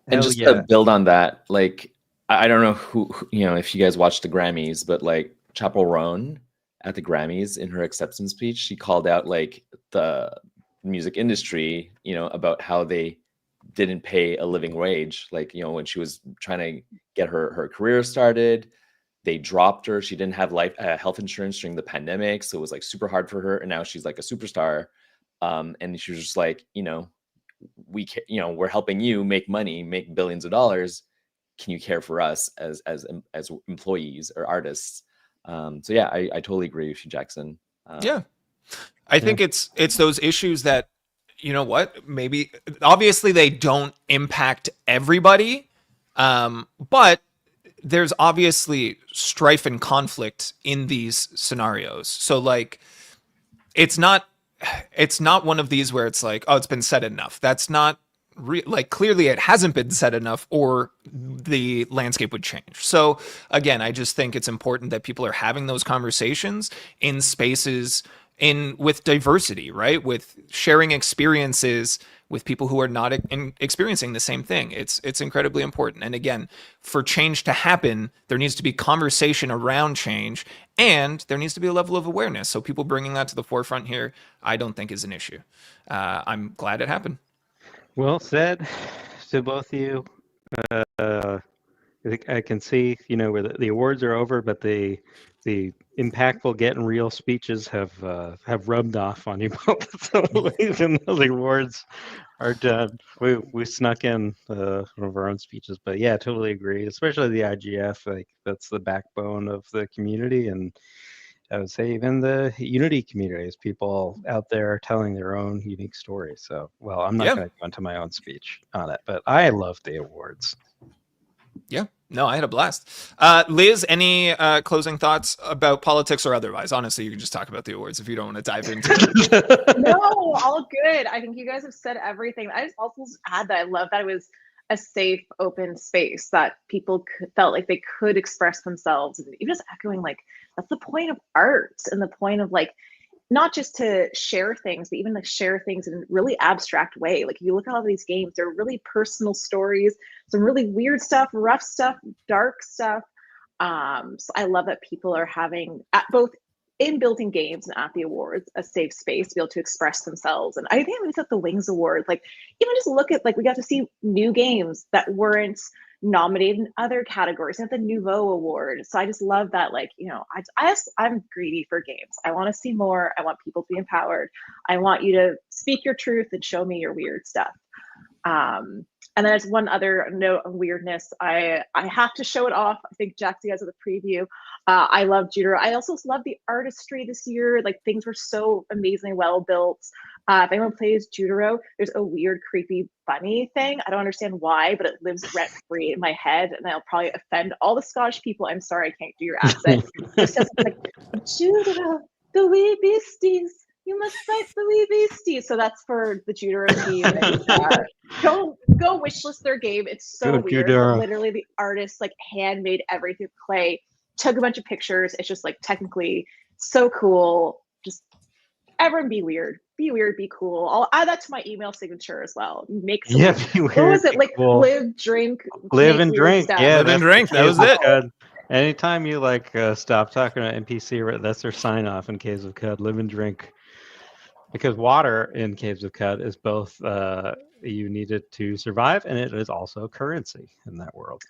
And just to build on that, like, I don't know who, if you guys watched the Grammys, but like Chappell Roan at the Grammys in her acceptance speech, she called out like the music industry, about how they didn't pay a living wage. Like, when she was trying to get her career started, they dropped her. She didn't have health insurance during the pandemic. So it was like super hard for her. And now she's like a superstar. And she was just like, we're helping you make money, make billions of dollars. Can you care for us as employees or artists? So yeah, I totally agree with you, Jackson. Yeah, I think it's those issues that, maybe obviously they don't impact everybody, but there's obviously strife and conflict in these scenarios. So like, it's not one of these where it's like, oh, it's been said enough. That's not like, clearly it hasn't been said enough or the landscape would change. So again, I just think it's important that people are having those conversations in spaces with diversity, right? With sharing experiences with people who are not experiencing the same thing. It's incredibly important. And again, for change to happen, there needs to be conversation around change, and there needs to be a level of awareness. So people bringing that to the forefront here, I don't think is an issue. I'm glad it happened. Well said to both of you. I can see, where the awards are over, but the impactful, getting real speeches have rubbed off on you both. So even though the awards are done, we snuck in one of our own speeches. But yeah, totally agree. Especially the IGF, like that's the backbone of the community, and I would say even the Unity community is people out there telling their own unique stories. So, well, I'm not going to go into my own speech on it, but I love the awards. Yeah, no, I had a blast. Liz, any closing thoughts about politics or otherwise? Honestly, you can just talk about the awards if you don't want to dive into it. No, all good. I think you guys have said everything. I just also add that I love that it was a safe, open space that people felt like they could express themselves. And even just echoing, like, that's the point of art and the point of, like, not just to share things, but even like share things in a really abstract way. Like, if you look at all these games, they're really personal stories, some really weird stuff, rough stuff, dark stuff. So I love that people are having, at both in building games and at the awards, a safe space to be able to express themselves. And I think it was at the Wings Awards, like, even just look at, like, we got to see new games that weren't nominated in other categories at the Nouveau Award. So I just love that, like, you know, I'm greedy for games. I want to see more. I want people to be empowered. I want you to speak your truth and show me your weird stuff. And then there's one other note on weirdness. I have to show it off. I think Jack, you guys have the preview. I love Jutaro. I also love the artistry this year. Like, things were so amazingly well built. If anyone plays Jutaro, there's a weird, creepy bunny thing. I don't understand why, but it lives rent free in my head, and I'll probably offend all the Scottish people. I'm sorry, I can't do your accent. It's just like, Jutaro, the wee beasties. You must fight the wee beasties. So that's for the Jutaro team. And, go wishlist their game. It's so weird. But literally, the artist like handmade everything with clay, took a bunch of pictures. It's just like technically so cool. Just everyone be weird. Be weird, be cool. I'll add that to my email signature as well. Make some, be weird, what was it? Like, cool. Live, drink, Live make and weird drink. stuff. Yeah, Live and drink. That was it. Anytime you like stop talking to NPC, that's their sign off in Caves of Cud. Live and drink. Because water in Caves of Cud is both you need it to survive, and it is also currency in that world.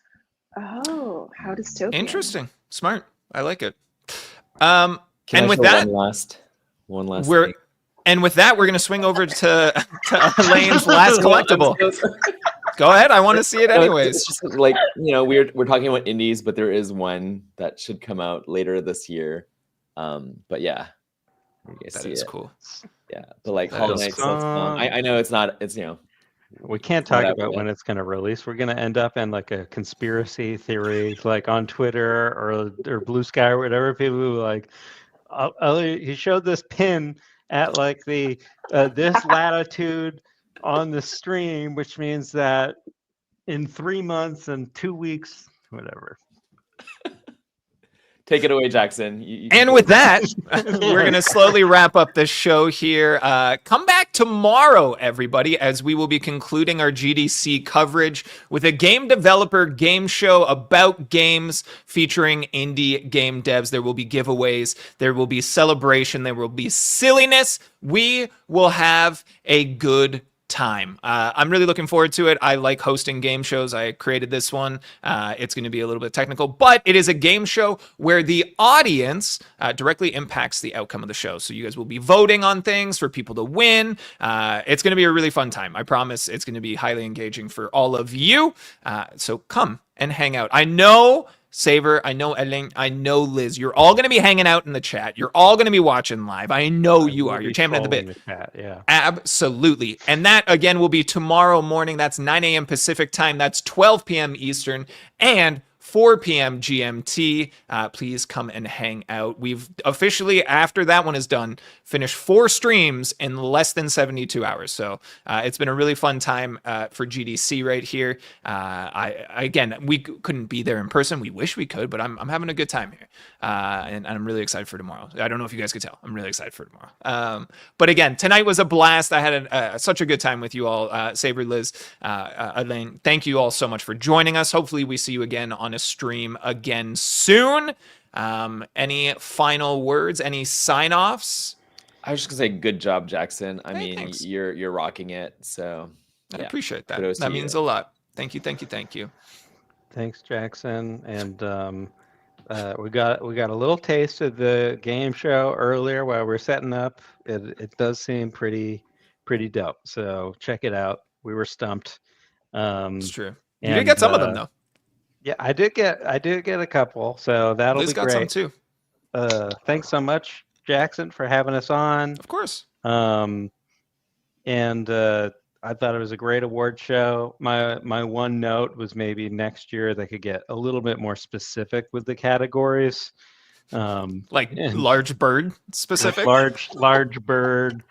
Oh, how dystopian. Interesting. Smart. I like it. Can and I with show that, one last we're thing? and with that, we're going to swing over to Elaine's last collectible. Go ahead. I want to see it anyways. It's just like, you know, we're talking about indies, but there is one that should come out later this year. But yeah, you guys That see is it. cool. Yeah, but like That Hollow is Knight's cool. still fun. I know it's not. It's, you know, We can't talk about when it's going to release. We're going to end up in like a conspiracy theory, like on Twitter or Blue Sky or whatever. People who like, he showed this pin at like the this latitude on the stream, which means that in 3 months and 2 weeks, whatever. Take it away, Jackson. And with that, we're going to slowly wrap up the show here. Come back tomorrow, everybody, as we will be concluding our GDC coverage with a game developer game show about games featuring indie game devs. There will be giveaways. There will be celebration. There will be silliness. We will have a good time. I'm really looking forward to it. I like hosting game shows. I created this one. It's going to be a little bit technical, but it is a game show where the audience directly impacts the outcome of the show. So you guys will be voting on things for people to win. It's going to be a really fun time. I promise it's going to be highly engaging for all of you. So come and hang out. I know Saver, I know Alain, I know Liz. You're all going to be hanging out in the chat. You're all going to be watching live. I know you are. You're championing the bit. The chat, yeah. Absolutely. And that, again, will be tomorrow morning. That's 9 a.m. Pacific time. That's 12 p.m. Eastern and 4 p.m. GMT. Please come and hang out. We've officially, after that one is done, finished 4 streams in less than 72 hours. So it's been a really fun time for GDC right here. Again, we couldn't be there in person. We wish we could, but I'm having a good time here. And I'm really excited for tomorrow. I don't know if you guys could tell. I'm really excited for tomorrow. But again, tonight was a blast. I had such a good time with you all. Saber, Liz, Alain, thank you all so much for joining us. Hopefully we see you again on a stream again soon. Any final words? Any sign-offs? I was just gonna say, good job, Jackson. I mean, thanks. you're rocking it. So I yeah, appreciate that. kudos to That you. means a lot. Thank you, thank you, thank you. Thanks, Jackson. And we got a little taste of the game show earlier while we're setting up. It does seem pretty dope. So check it out. We were stumped. It's true. You did get some of them though. Yeah, I did get a couple. So that'll Liz be got great. some too. Thanks so much, Jackson, for having us on. Of course. And I thought it was a great award show. My one note was maybe next year they could get a little bit more specific with the categories. Like and large bird specific? large bird,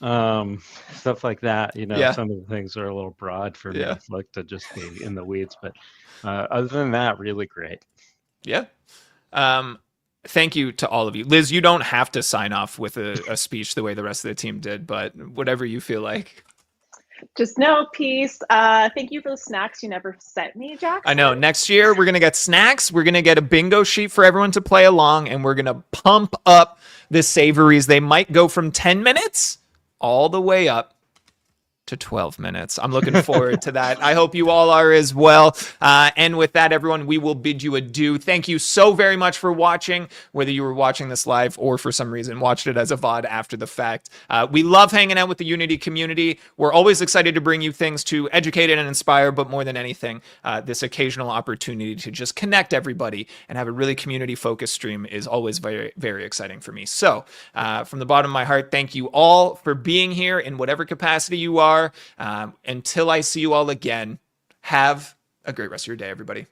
stuff like that. You know, Yeah. some of the things are a little broad for me Yeah. to just be in the weeds, but other than that, really great. Yeah. Thank you to all of you. Liz, you don't have to sign off with a speech the way the rest of the team did, but whatever you feel like. Just no peace. Thank you for the snacks you never sent me, Jackson. I know. Next year, we're going to get snacks. We're going to get a bingo sheet for everyone to play along, and we're going to pump up the Saverys. They might go from 10 minutes all the way up to 12 minutes. I'm looking forward to that. I hope you all are as well. And with that, everyone, we will bid you adieu. Thank you so very much for watching, whether you were watching this live or for some reason watched it as a VOD after the fact. We love hanging out with the Unity community. We're always excited to bring you things to educate and inspire, but more than anything, this occasional opportunity to just connect everybody and have a really community-focused stream is always very, very exciting for me. So from the bottom of my heart, thank you all for being here in whatever capacity you are. Until I see you all again, have a great rest of your day, everybody.